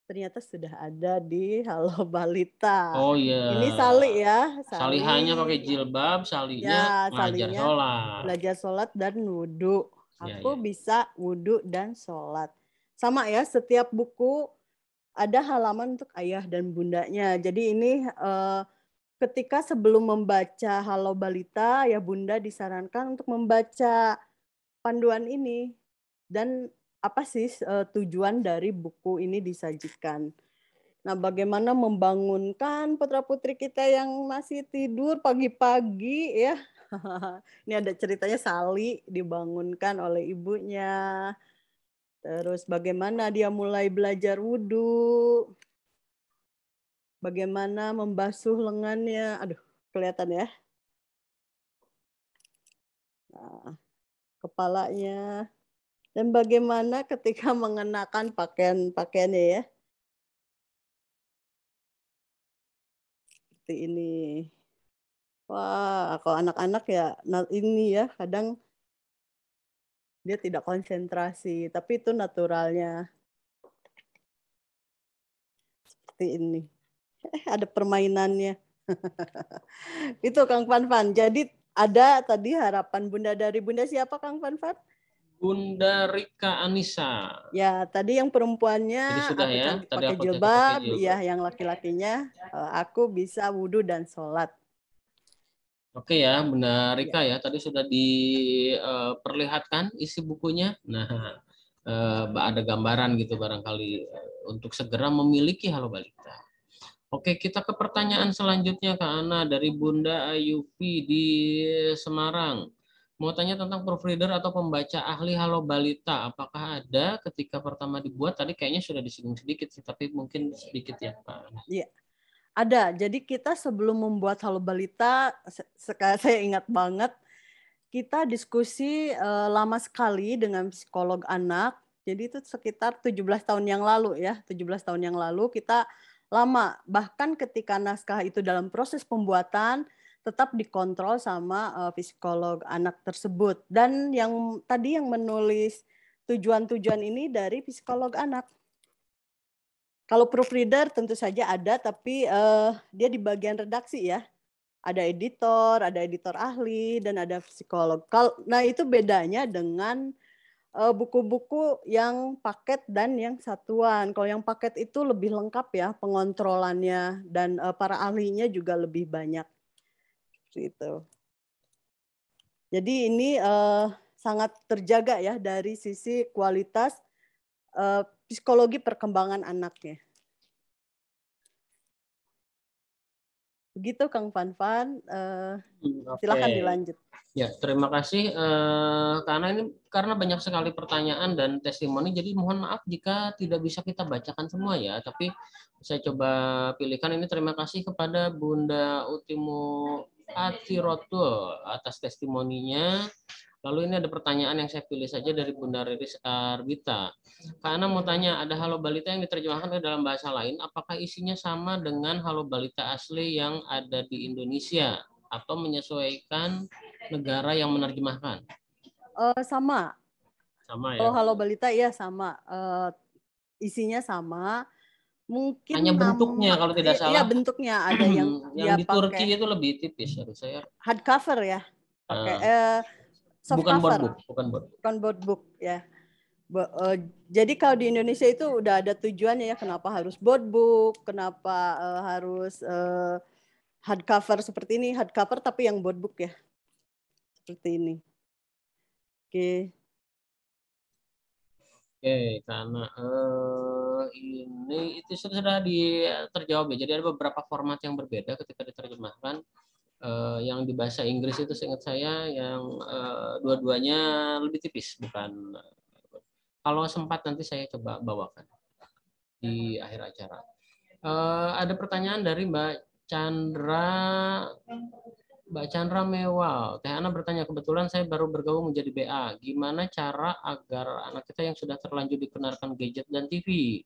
ternyata sudah ada di Halo Balita. Oh iya. Ini sali ya. Salihanya pakai jilbab, salinya belajar sholat. Belajar sholat dan wudhu. Aku bisa wudhu dan sholat. Sama ya, setiap buku ada halaman untuk ayah dan bundanya. Jadi ini ketika sebelum membaca Halo Balita, ya bunda disarankan untuk membaca panduan ini. Dan apa sih tujuan dari buku ini disajikan. Nah, bagaimana membangunkan putra-putri kita yang masih tidur pagi-pagi ya. Ini ada ceritanya Sally dibangunkan oleh ibunya. Terus bagaimana dia mulai belajar wudhu. Bagaimana membasuh lengannya. Aduh, kelihatan ya. Nah, kepalanya. Dan bagaimana ketika mengenakan pakaiannya ya. Seperti ini. Wah, kalau anak-anak ya ini ya kadang dia tidak konsentrasi, tapi itu naturalnya. Seperti ini. Ada permainannya. Itu Kang Fanfan. Jadi ada tadi harapan Bunda dari Bunda siapa Kang Fanfan? Bunda Rika Anissa. Ya, tadi yang perempuannya Jadi sudah aku ya, cantik tadi pakai aku cantik jilbab, pakai jilbab. ya yang laki-lakinya aku bisa wudhu dan sholat. Oke ya, Bunda Rika ya, tadi sudah diperlihatkan isi bukunya. Nah, ada gambaran gitu barangkali untuk segera memiliki Halo Balita. Oke, kita ke pertanyaan selanjutnya Kak Ana dari Bunda Ayupi di Semarang. Mau tanya tentang proofreader atau pembaca ahli Halo Balita. Apakah ada ketika pertama dibuat? Tadi kayaknya sudah disinggung sedikit sih, tapi mungkin sedikit ya Kak Ana. Iya. Ada. Jadi kita sebelum membuat Halo Balita, saya ingat banget kita diskusi lama sekali dengan psikolog anak. Jadi itu sekitar 17 tahun yang lalu ya. 17 tahun yang lalu kita lama. Bahkan ketika naskah itu dalam proses pembuatan tetap dikontrol sama psikolog anak tersebut. Dan yang tadi yang menulis tujuan-tujuan ini dari psikolog anak. Kalau proofreader tentu saja ada, tapi dia di bagian redaksi ya. Ada editor ahli, dan ada psikolog. Nah itu bedanya dengan buku-buku yang paket dan yang satuan. Kalau yang paket itu lebih lengkap ya pengontrolannya, dan para ahlinya juga lebih banyak. Gitu. Jadi ini sangat terjaga ya dari sisi kualitas psikologi perkembangan anaknya. Begitu Kang Fanfan, silakan dilanjut. Ya, terima kasih karena banyak sekali pertanyaan dan testimoni, jadi mohon maaf jika tidak bisa kita bacakan semua ya, tapi saya coba pilihkan ini. Terima kasih kepada Bunda Utimo Atirotul atas testimoninya. Lalu ini ada pertanyaan yang saya pilih saja dari Bunda Riris Arbita. Karena mau tanya, ada Halo Balita yang diterjemahkan ke dalam bahasa lain, apakah isinya sama dengan Halo Balita asli yang ada di Indonesia atau menyesuaikan negara yang menerjemahkan? Sama. Sama ya. Kalau Halo Balita ya sama. Isinya sama. Mungkin hanya bentuknya kalau tidak salah. Iya, bentuknya ada yang di Turki itu lebih tipis harus saya. Hardcover ya. Pakai soft bukan cover. Bukan board book ya. Jadi kalau di Indonesia itu udah ada tujuannya ya, kenapa harus board book, kenapa harus hardcover seperti ini, hardcover tapi yang board book ya. Seperti ini. Oke. Oke, karena ini itu sudah terjawab ya. Jadi ada beberapa format yang berbeda ketika diterjemahkan. Yang di bahasa Inggris itu seingat saya yang dua-duanya lebih tipis, bukan. Kalau sempat nanti saya coba bawakan di akhir acara. Ada pertanyaan dari Mbak Chandra Mewal. Teh Ana bertanya, kebetulan saya baru bergabung menjadi BA. Gimana cara agar anak kita yang sudah terlanjur dikenalkan gadget dan TV?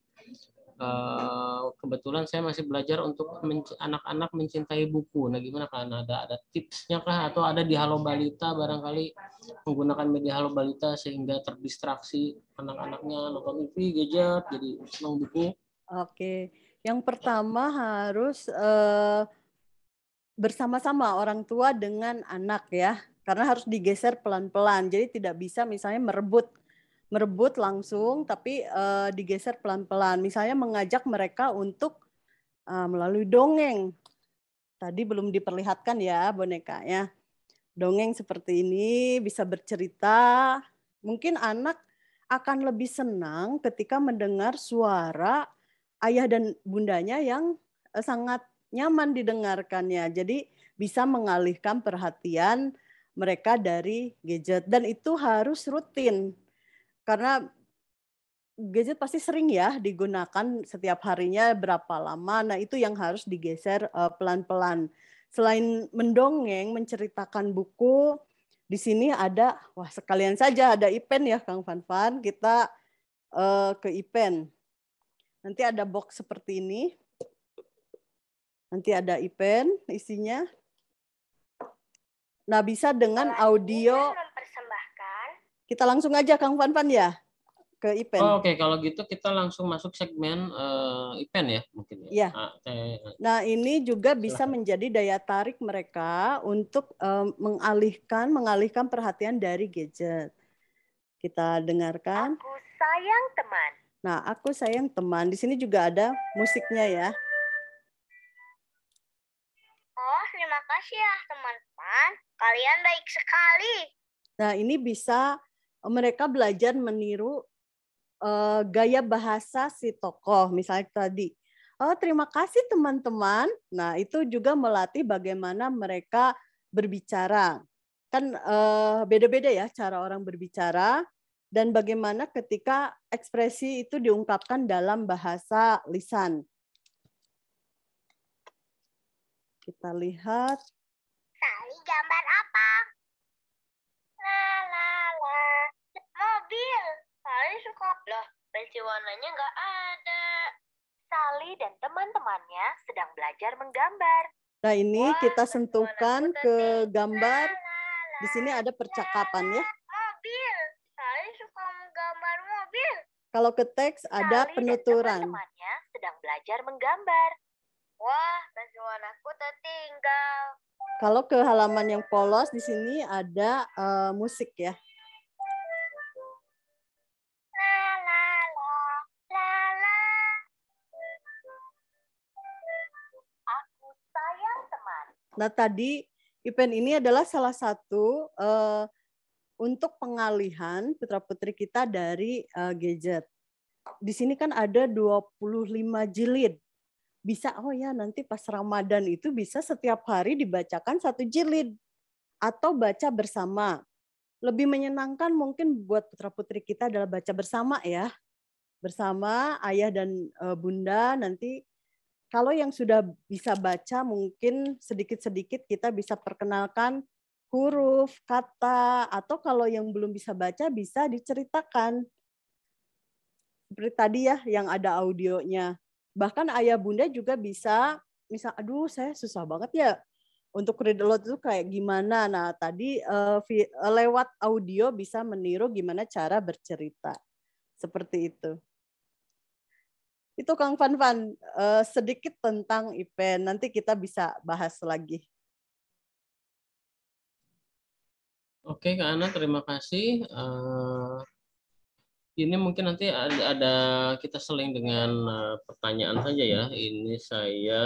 Kebetulan saya masih belajar untuk anak-anak mencintai buku. Nah, gimana kan? Ada tipsnya kah? Atau ada di Halo Balita barangkali menggunakan media Halo Balita sehingga terdistraksi anak-anaknya nonton TV, gadget, jadi senang buku? Oke. Yang pertama harus bersama-sama orang tua dengan anak ya, karena harus digeser pelan-pelan. Jadi tidak bisa misalnya merebut langsung, tapi digeser pelan-pelan. Misalnya mengajak mereka untuk melalui dongeng. Tadi belum diperlihatkan ya bonekanya. Dongeng seperti ini bisa bercerita. Mungkin anak akan lebih senang ketika mendengar suara ayah dan bundanya yang sangat nyaman didengarkannya. Jadi bisa mengalihkan perhatian mereka dari gadget dan itu harus rutin. Karena gadget pasti sering ya digunakan setiap harinya berapa lama. Nah, itu yang harus digeser pelan-pelan. Selain mendongeng, menceritakan buku, di sini ada, wah sekalian saja ada event ya Kang Fanfan. Kita ke event. Nanti ada box seperti ini. Nanti ada event isinya. Nah, bisa dengan audio. Kita langsung aja Kang Fanfan ya ke event. Oke, kalau gitu kita langsung masuk segmen event ya mungkin ya. Iya. Nah, ini juga bisa menjadi daya tarik mereka untuk mengalihkan perhatian dari gadget. Kita dengarkan. Aku sayang teman. Nah, aku sayang teman. Di sini juga ada musiknya ya. Oh, terima kasih ya teman-teman. Kalian baik sekali. Nah, ini bisa mereka belajar meniru gaya bahasa si tokoh. Misalnya tadi, oh terima kasih teman-teman. Nah, itu juga melatih bagaimana mereka berbicara. Kan beda-beda ya cara orang berbicara. Dan bagaimana ketika ekspresi itu diungkapkan dalam bahasa lisan. Kita lihat. Sali gambar apa? La la la. Mobil. Sali suka. Loh, pensil warnanya nggak ada. Sali dan teman-temannya sedang belajar menggambar. Nah, ini Wah, kita pensil sentuhkan warnaku ke tadi. gambar. La, la, la, Di sini ada percakapan ya. mobil. Sali suka menggambar mobil. Kalau ke teks ada Sali penuturan. dan teman-temannya sedang belajar menggambar. Wah, pensil warnaku tertinggal. Kalau ke halaman yang polos di sini ada musik ya. La la la la la. Aku sayang teman. Nah, tadi event ini adalah salah satu untuk pengalihan putra-putri kita dari gadget. Di sini kan ada 25 jilid. Bisa, oh ya nanti pas Ramadan itu bisa setiap hari dibacakan 1 jilid. Atau baca bersama. Lebih menyenangkan mungkin buat putra-putri kita adalah baca bersama ya. Bersama ayah dan bunda nanti. Kalau yang sudah bisa baca mungkin sedikit-sedikit kita bisa perkenalkan huruf, kata, atau kalau yang belum bisa baca bisa diceritakan. Seperti tadi ya yang ada audionya. Bahkan ayah bunda juga bisa, misal, aduh saya susah banget ya untuk read aloud itu kayak gimana. Nah tadi lewat audio bisa meniru gimana cara bercerita. Seperti itu. Itu Kang Fanfan, sedikit tentang event. Nanti kita bisa bahas lagi. Oke, Kak Ana, terima kasih. Ini mungkin nanti ada kita seling dengan pertanyaan saja ya. Ini saya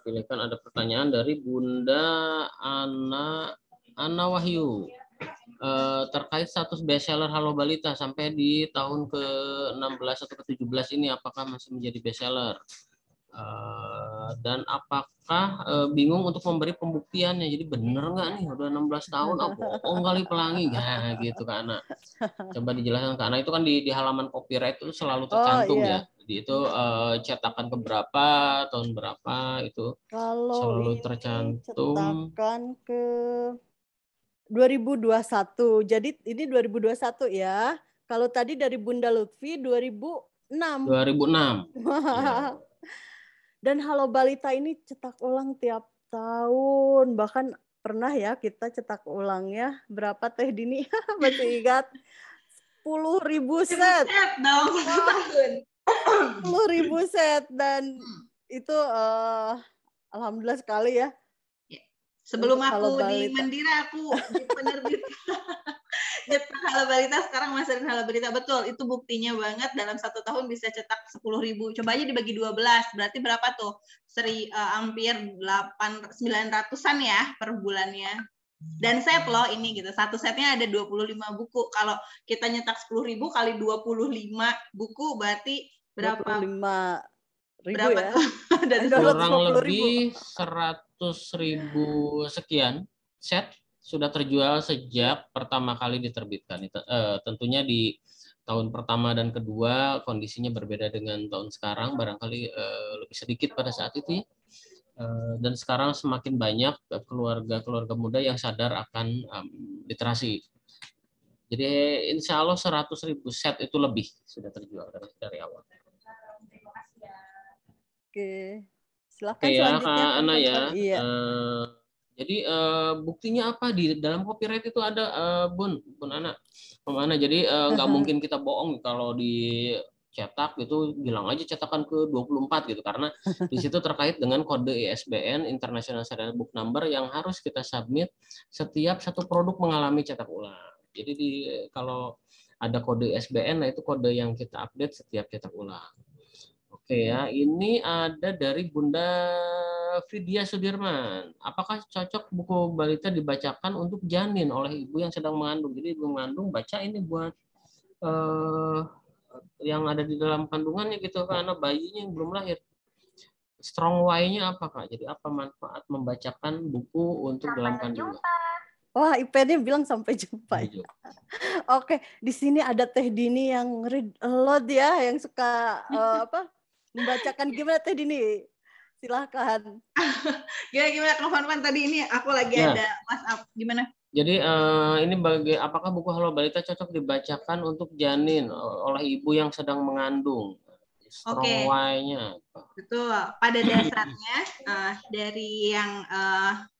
pilihkan ada pertanyaan dari Bunda Ana Wahyu. Terkait status bestseller Halo Balita sampai di tahun ke-16 atau ke-17 ini apakah masih menjadi bestseller? Dan apakah bingung untuk memberi pembuktiannya, jadi bener nggak nih udah 16 tahun bohong kali pelangi ya gitu Kak Ana. Coba dijelaskan karena itu kan di halaman copyright itu selalu tercantum ya. Jadi itu cetakan keberapa, tahun berapa itu kalau selalu ini tercantum. Cetakan ke 2021. Jadi ini 2021 ya. Kalau tadi dari Bunda Lutfi 2006. 2006. Ya. Dan Halo Balita ini cetak ulang tiap tahun. Bahkan pernah ya kita cetak ulangnya berapa Teh Dini? Masih ingat? 10.000 set. Dong, 1 tahun. 10.000 set dan itu alhamdulillah sekali ya. Sebelum Untuk Halo aku di Balita. Mandira, aku di penerbit cetak Halo Balita, sekarang masih ada Halo Balita. Betul, itu buktinya banget dalam 1 tahun bisa cetak 10.000. Coba aja dibagi 12, berarti berapa tuh? Hampir 900-an ya per bulannya. Dan set loh ini gitu, 1 setnya ada 25 buku. Kalau kita nyetak 10.000 kali 25 buku berarti berapa? 25 ribu Berapa ya. tuh? Dari Ada Kurang 250.000. lebih 100.000 sekian set sudah terjual sejak pertama kali diterbitkan. Tentunya di tahun pertama dan kedua kondisinya berbeda dengan tahun sekarang, barangkali lebih sedikit pada saat itu ya. Dan sekarang semakin banyak keluarga-keluarga muda yang sadar akan literasi. Jadi insya Allah 100.000 set itu lebih sudah terjual dari awal. Oke. Silakan Oke ya selanjutnya Kak Kang Ana ya. Fanfan. Iya. Jadi buktinya apa di dalam copyright itu ada Bun Ana, Om Ana. Jadi nggak mungkin kita bohong kalau dicetak gitu bilang aja cetakan ke-24 gitu, karena di situ terkait dengan kode ISBN International Serial Book Number yang harus kita submit setiap satu produk mengalami cetak ulang. Jadi kalau ada kode ISBN, nah itu kode yang kita update setiap cetak ulang. Oke ya, ini ada dari Bunda Vidya Sudirman. Apakah cocok buku balita dibacakan untuk janin oleh ibu yang sedang mengandung? Jadi ibu mengandung baca ini buat yang ada di dalam kandungannya gitu, karena bayinya yang belum lahir. Strong why-nya apa Kak? Jadi apa manfaat membacakan buku untuk dalam kandungan? Wah, IP-nya bilang sampai jumpa. Sampai jumpa. Oke, di sini ada Teh Dini yang read a lot ya, yang suka membacakan. Gimana Teh Dini? Silahkan. Gimana Kang Fanfan tadi ini aku lagi Ya. ada WhatsApp. Gimana? Jadi ini apakah buku Halo Balita cocok dibacakan untuk janin oleh ibu yang sedang mengandung? Strong why-nya apa? Betul. Pada dasarnya dari yang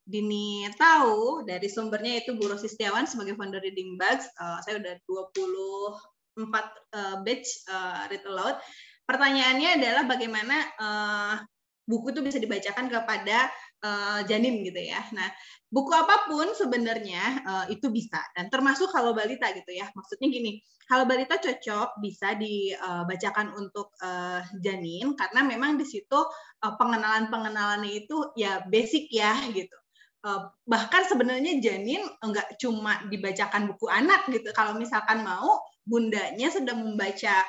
Dini tahu, dari sumbernya itu Bu Rosi Setiawan sebagai founder Reading Bugs. Saya udah 24 batch read aloud. Pertanyaannya adalah bagaimana buku itu bisa dibacakan kepada janin gitu ya. Nah, buku apapun sebenarnya itu bisa, dan termasuk Halo Balita gitu ya. Maksudnya gini, Halo Balita cocok bisa dibacakan untuk janin karena memang di situ pengenalannya itu ya basic ya gitu. Bahkan sebenarnya janin enggak cuma dibacakan buku anak gitu. Kalau misalkan mau bundanya sedang membaca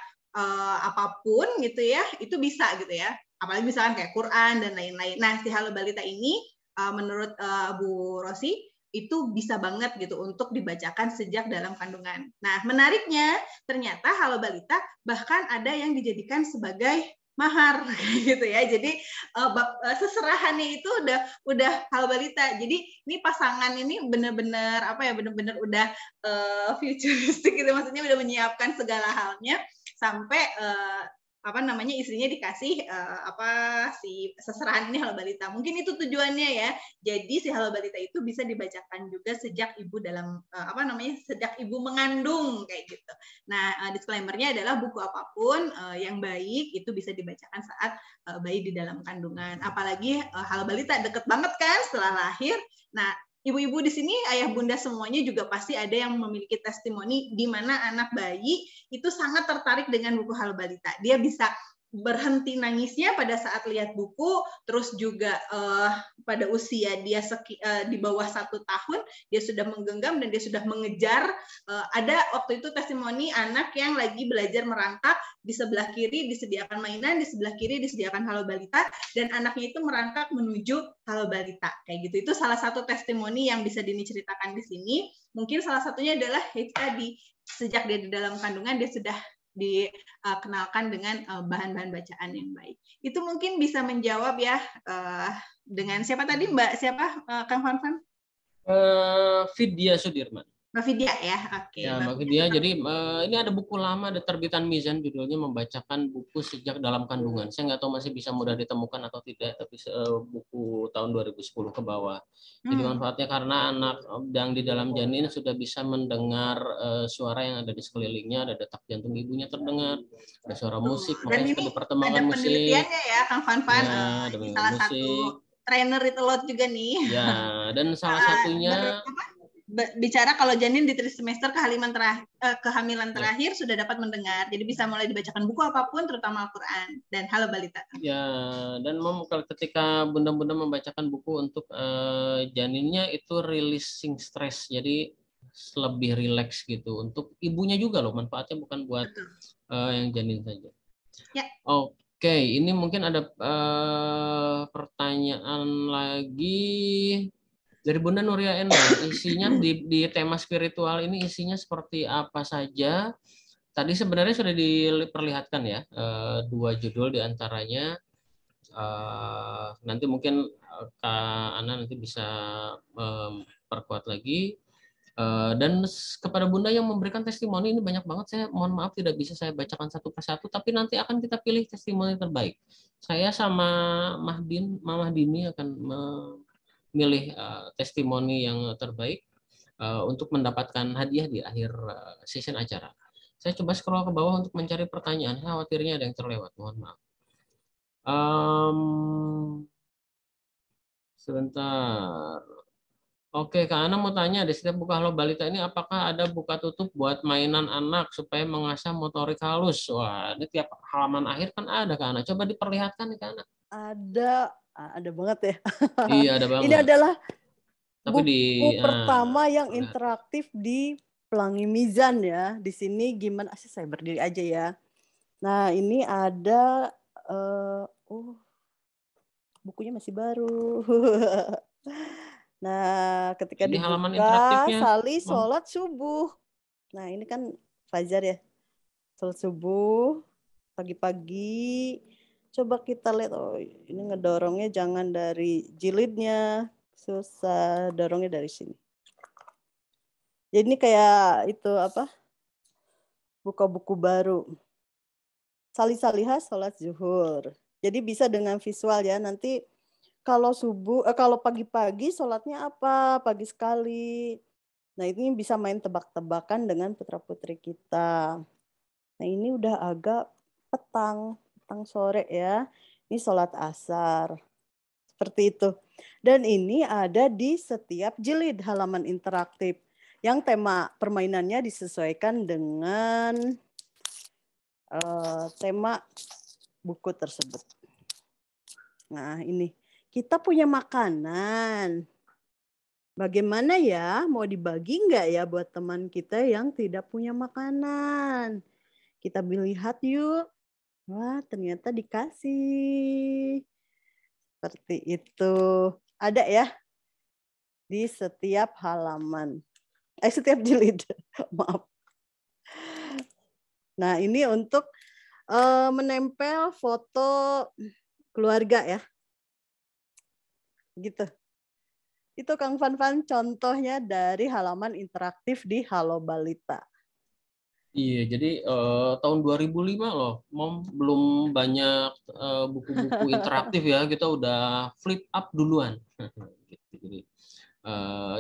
apapun gitu ya, itu bisa gitu ya. Apalagi misalkan kayak Quran dan lain-lain. Nah, si Halo Balita ini menurut Bu Rosi itu bisa banget gitu untuk dibacakan sejak dalam kandungan. Nah, menariknya ternyata Halo Balita bahkan ada yang dijadikan sebagai mahar gitu ya. Jadi seserahannya itu udah Halo Balita. Jadi ini pasangan ini benar-benar benar-benar udah futuristik gitu, maksudnya udah menyiapkan segala halnya sampai istrinya dikasih si seserahan ini Halo Balita. Mungkin itu tujuannya ya. Jadi si Halo Balita itu bisa dibacakan juga sejak ibu dalam sejak ibu mengandung kayak gitu. Nah, disclaimer-nya adalah buku apapun yang baik itu bisa dibacakan saat bayi di dalam kandungan. Apalagi Halo Balita deket banget kan setelah lahir. Nah, ibu-ibu di sini, ayah bunda semuanya juga pasti ada yang memiliki testimoni di mana anak bayi itu sangat tertarik dengan buku Halo Balita. Dia bisa berhenti nangisnya pada saat lihat buku, terus juga pada usia dia di bawah 1 tahun, dia sudah menggenggam dan dia sudah mengejar. Ada waktu itu testimoni anak yang lagi belajar merangkak, di sebelah kiri disediakan mainan, di sebelah kiri disediakan Halo Balita, dan anaknya itu merangkak menuju Halo Balita. Kayak gitu. Itu salah satu testimoni yang bisa Dini ceritakan di sini. Mungkin salah satunya adalah tadi, sejak dia di dalam kandungan, dia sudah dikenalkan dengan bahan-bahan bacaan yang baik. Itu mungkin bisa menjawab ya dengan siapa tadi Mbak? Siapa Kang Fanfan? Vidya Sudirman. Mbak Vidya ya, oke. Ya, Mbak Vidya. Jadi ini ada buku lama, ada terbitan Mizan, judulnya Membacakan Buku Sejak Dalam Kandungan. Saya nggak tahu masih bisa mudah ditemukan atau tidak, tapi buku tahun 2010 ke bawah. Jadi manfaatnya karena anak yang di dalam janin sudah bisa mendengar suara yang ada di sekelilingnya, ada detak jantung ibunya terdengar, ada suara musik, makanya suka dipertemukan musik. Ada penelitiannya ya, Kang Fanfan. Ya, ada salah musik. Satu trainer itu lot juga nih. Ya, dan salah satunya bicara kalau janin di trimester kehamilan terakhir sudah dapat mendengar. Jadi bisa mulai dibacakan buku apapun, terutama Al-Quran dan Halo Balita. Ya, dan ketika bunda-bunda membacakan buku untuk janinnya itu releasing stress. Jadi lebih rileks gitu. Untuk ibunya juga loh, manfaatnya bukan buat yang janin saja. Ya. Oke, ini mungkin ada pertanyaan lagi dari Bunda Nuria Endang. Isinya di tema spiritual ini isinya seperti apa saja? Tadi sebenarnya sudah diperlihatkan ya, dua judul diantaranya. Nanti mungkin Kak Ana nanti bisa perkuat lagi. Dan kepada Bunda yang memberikan testimoni ini banyak banget, saya mohon maaf tidak bisa saya bacakan satu persatu, tapi nanti akan kita pilih testimoni terbaik. Saya sama Mama Dini akan memilih testimoni yang terbaik untuk mendapatkan hadiah di akhir session acara. Saya coba scroll ke bawah untuk mencari pertanyaan, khawatirnya ada yang terlewat, mohon maaf. Sebentar. Oke, Kak Ana mau tanya, di setiap buka Halo Balita ini apakah ada buka tutup buat mainan anak supaya mengasah motorik halus? Wah, ini tiap halaman akhir kan ada, Kak Ana. Coba diperlihatkan nih, Kak Ana. Ada banget ya. Iya, ada banget. Ini adalah Tapi buku pertama yang interaktif di Pelangi Mizan ya. Di sini gimana? Saya berdiri aja ya. Nah, ini ada bukunya masih baru. Nah, ketika ini halaman dibuka, interaktifnya. Sali sholat subuh. Nah, ini kan fajar ya. Sholat subuh, pagi-pagi. Coba kita lihat, ini ngedorongnya jangan dari jilidnya. Susah, dorongnya dari sini. Jadi ini kayak itu apa? Buka buku baru. Sali-salihah sholat zuhur. Jadi bisa dengan visual ya. Nanti kalau kalau pagi-pagi sholatnya apa? Pagi sekali. Nah, ini bisa main tebak-tebakan dengan putra-putri kita. Nah, ini udah agak petang sore ya. Ini sholat asar. Seperti itu. Dan ini ada di setiap jilid halaman interaktif. Yang tema permainannya disesuaikan dengan tema buku tersebut. Nah, ini. Kita punya makanan. Bagaimana ya? Mau dibagi nggak ya buat teman kita yang tidak punya makanan? Kita lihat yuk. Wah, ternyata dikasih. Seperti itu. Ada ya? Di setiap halaman. Setiap jilid. Maaf. Nah, ini untuk menempel foto keluarga ya. Gitu. Itu Kang Fan contohnya dari halaman interaktif di Halo Balita. Iya, jadi tahun 2005 loh, Mom belum banyak buku-buku interaktif ya, kita udah flip up duluan. Gitu. Jadi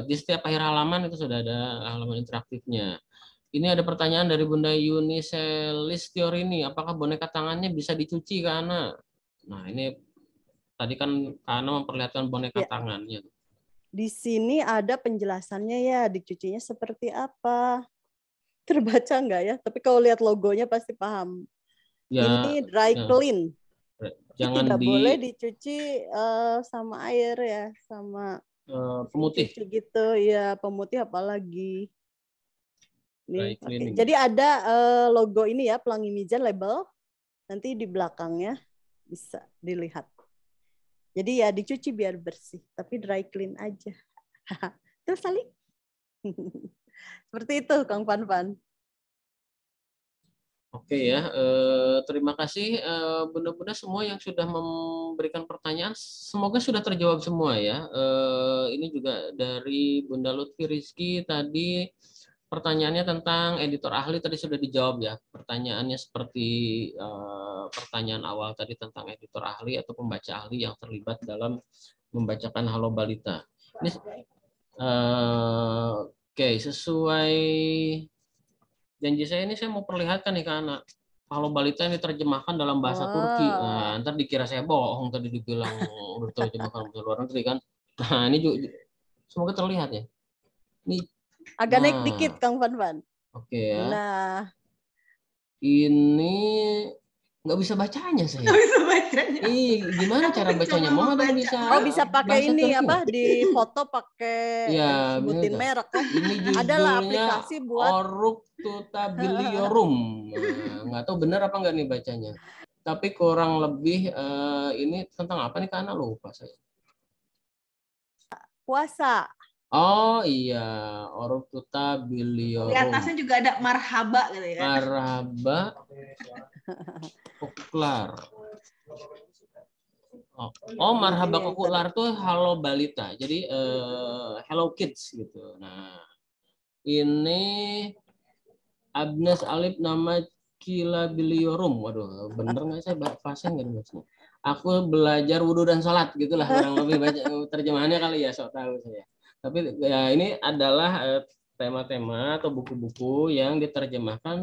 di setiap akhir halaman itu sudah ada halaman interaktifnya. Ini ada pertanyaan dari Bunda Yuni Selistiorini, apakah boneka tangannya bisa dicuci karena? Nah, ini tadi kan karena memperlihatkan boneka tangannya. Di sini ada penjelasannya ya, dicucinya seperti apa. Terbaca nggak ya? Tapi kalau lihat logonya pasti paham. Ya, ini dry clean. Jangan tidak boleh dicuci sama air ya, sama pemutih. Gitu ya, pemutih apalagi. Nih, jadi ada logo ini ya, Pelangi Mizan label. Nanti di belakangnya bisa dilihat. Jadi ya dicuci biar bersih, tapi dry clean aja. Terus Sali. Seperti itu Kang Fan. Oke ya, terima kasih bunda-bunda semua yang sudah memberikan pertanyaan. Semoga sudah terjawab semua ya. Ini juga dari Bunda Lutfi Rizky tadi pertanyaannya tentang editor ahli tadi sudah dijawab ya. Pertanyaannya seperti pertanyaan awal tadi tentang editor ahli atau pembaca ahli yang terlibat dalam membacakan Halo Balita. Ini oke, sesuai janji saya ini saya mau perlihatkan nih ke anak. Halo Balita ini diterjemahkan dalam bahasa Turki. Nah, ntar dikira saya bohong tadi dibilang udah terjemahkan bahasa luar negeri kan. Nah, ini juga semoga terlihat ya. Ini agak naik dikit Kang Fan. Oke ya. Nah, ini nggak bisa bacanya saya. Nggak bisa bacanya. Gimana cara bacanya? Mau ada bisa? Oh, bisa pakai ini apa di foto pakai sebutin merek kan? Ini adalah judulnya aplikasi buat Oruk Tutabiliorum. Nggak tahu benar apa nggak nih bacanya. tapi kurang lebih ini tentang apa nih karena lupa saya. Puasa. Oh iya, Oroktuta Di biliorum. atasnya juga ada marhaba gitu ya. Marhaba kokuklar. Oh, marhaba kokuklar tuh halo balita. Jadi hello kids gitu. Nah, ini Abnes Alif nama Kila biliorum. Waduh, bener nggak saya bahasa nggak nih? Aku belajar wudhu dan sholat gitulah kurang lebih baca terjemahannya kali ya, sok tahu saya. Tapi ya ini adalah tema-tema atau buku-buku yang diterjemahkan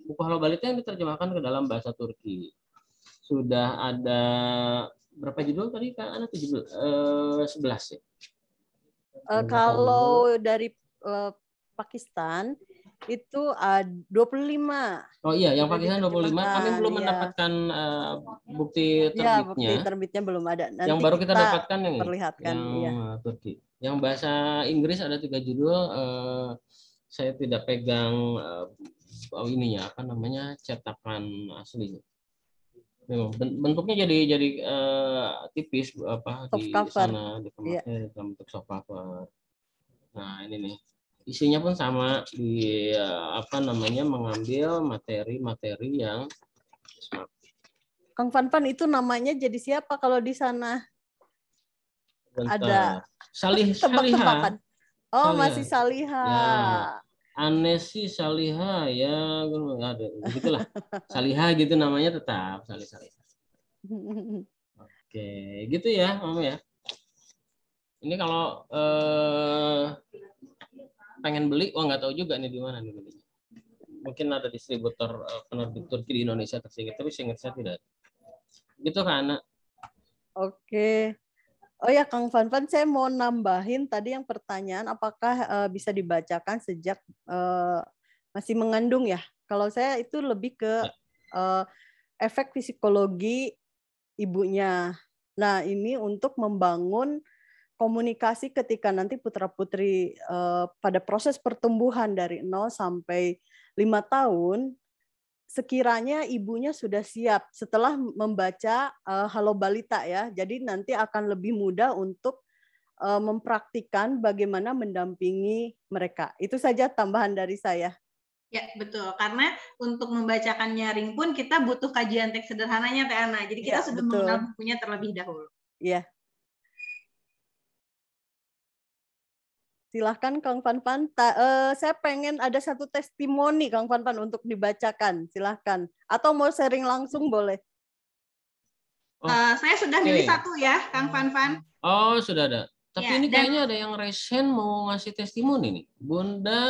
buku Halo Balita yang diterjemahkan ke dalam bahasa Turki. Sudah ada berapa judul tadi Kak Ana? 11 ya. Kalau dari Pakistan itu 25. Oh iya, yang Sudah Pakistan 25. Kami belum diterjemahkan, mendapatkan bukti Ya, terbitnya. bukti terbitnya belum ada. Nanti Yang baru kita dapatkan yang ini, perlihatkan. yang Iya. Turki. Yang bahasa Inggris ada 3 judul. Saya tidak pegang ininya apa namanya cetakan aslinya. Memang bentuknya jadi tipis apa Soft di cover. sana Iya. dalam bentuk soft cover. Nah ini nih isinya pun sama di apa namanya mengambil materi-materi yang Kang Fanfan itu namanya jadi siapa kalau di sana? Ada tebak-tebakan. Oh, Saliha. masih Saliha. Ya. Anesi Saliha ya ada begitulah. Saliha gitu namanya tetap Saliha. Oke, gitu ya, Mama ya. Ini kalau pengen beli, nggak tahu juga nih di mana nih belinya. Mungkin ada distributor penerbit Turki di Indonesia tersingkat, tapi seingat saya tidak. Gitu kan, Anak? Oke. Oh ya, Kang Fanfan, saya mau nambahin tadi yang pertanyaan, apakah bisa dibacakan sejak masih mengandung ya? Kalau saya itu lebih ke efek psikologi ibunya. Nah, ini untuk membangun komunikasi ketika nanti putra-putri pada proses pertumbuhan dari 0 sampai 5 tahun, sekiranya ibunya sudah siap setelah membaca Halo Balita ya. Jadi nanti akan lebih mudah untuk mempraktikkan bagaimana mendampingi mereka. Itu saja tambahan dari saya. Ya, betul. Karena untuk membacakan nyaring pun kita butuh kajian teks sederhananya, Teh Ana. Jadi kita sudah mengenal bukunya terlebih dahulu. Iya. Silahkan Kang Fanfan. Saya pengen ada satu testimoni Kang Fanfan untuk dibacakan. Silahkan. Atau mau sharing langsung boleh. Saya sudah milih satu ya, Kang Fanfan. Oh, sudah ada. Tapi Ya, ini kayaknya ada yang resen mau ngasih testimoni nih. Bunda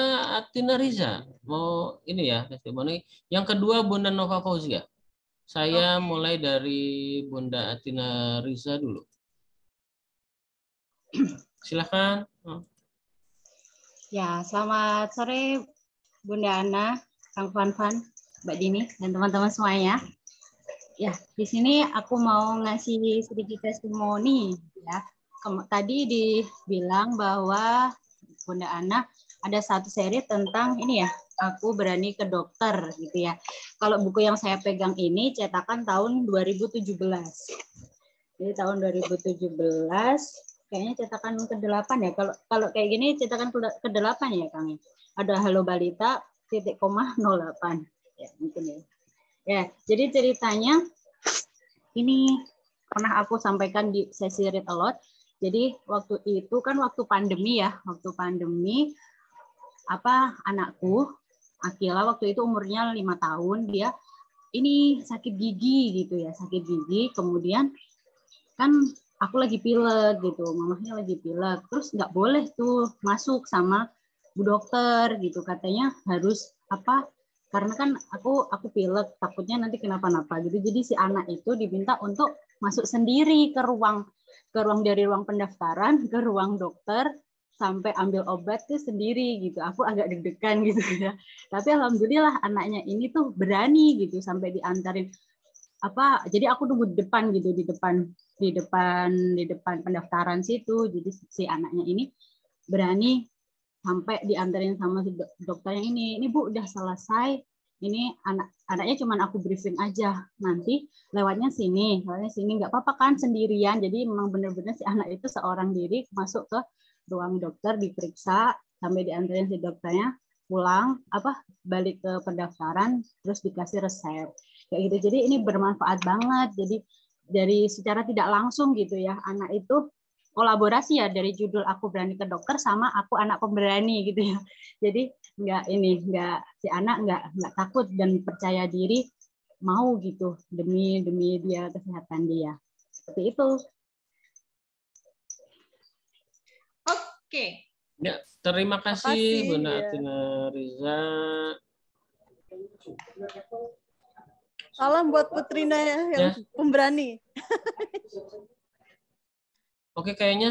Atina Riza. Mau ini ya testimoni. Yang kedua Bunda Nova Fauzia. Saya mulai dari Bunda Atina Riza dulu. Silakan. Ya, selamat sore Bunda Ana, Kang Fanfan, Mbak Dini, dan teman-teman semuanya. Ya, di sini aku mau ngasih sedikit testimoni. Ya, tadi dibilang bahwa Bunda Ana ada satu seri tentang ini ya, aku berani ke dokter gitu ya. Kalau buku yang saya pegang ini cetakan tahun 2017. Jadi tahun 2017. Kayaknya cetakan ke-8 ya. Kalau kayak gini cetakan ke-8 ya, Kang. Ada Halo Balita .08. Ya, mungkin ya. Ya, jadi ceritanya ini pernah aku sampaikan di sesi Read Aloud. Jadi waktu itu kan waktu pandemi ya, anakku Akila waktu itu umurnya 5 tahun, dia ini sakit gigi gitu ya, sakit gigi, kemudian kan aku lagi pilek gitu, mamahnya lagi pilek, terus nggak boleh tuh masuk sama bu dokter gitu, katanya harus karena kan aku pilek, takutnya nanti kenapa-napa gitu, jadi si anak itu diminta untuk masuk sendiri ke ruang dari ruang pendaftaran ke ruang dokter sampai ambil obat tuh sendiri gitu, aku agak deg-degan gitu ya, tapi alhamdulillah anaknya ini tuh berani gitu sampai diantarin jadi aku nunggu di depan gitu, di depan pendaftaran situ. Jadi si anaknya ini berani sampai diantarin sama si dokternya ini Bu udah selesai ini anaknya cuman aku briefing aja, nanti lewatnya sini nggak apa-apa kan sendirian. Jadi memang benar-benar si anak itu seorang diri masuk ke ruang dokter, diperiksa sampai diantarin si dokternya, pulang balik ke pendaftaran, terus dikasih resep kayak gitu. Jadi ini bermanfaat banget. Jadi dari secara tidak langsung gitu ya, anak itu kolaborasi ya, dari judul Aku Berani ke Dokter sama Aku Anak Pemberani gitu ya. Jadi si anak nggak takut dan percaya diri, mau gitu demi dia kesehatan dia. Seperti itu. Oke. Ya, terima kasih Bunda ya. Atina Riza. Salam buat Putrina yang pemberani. Oke, kayaknya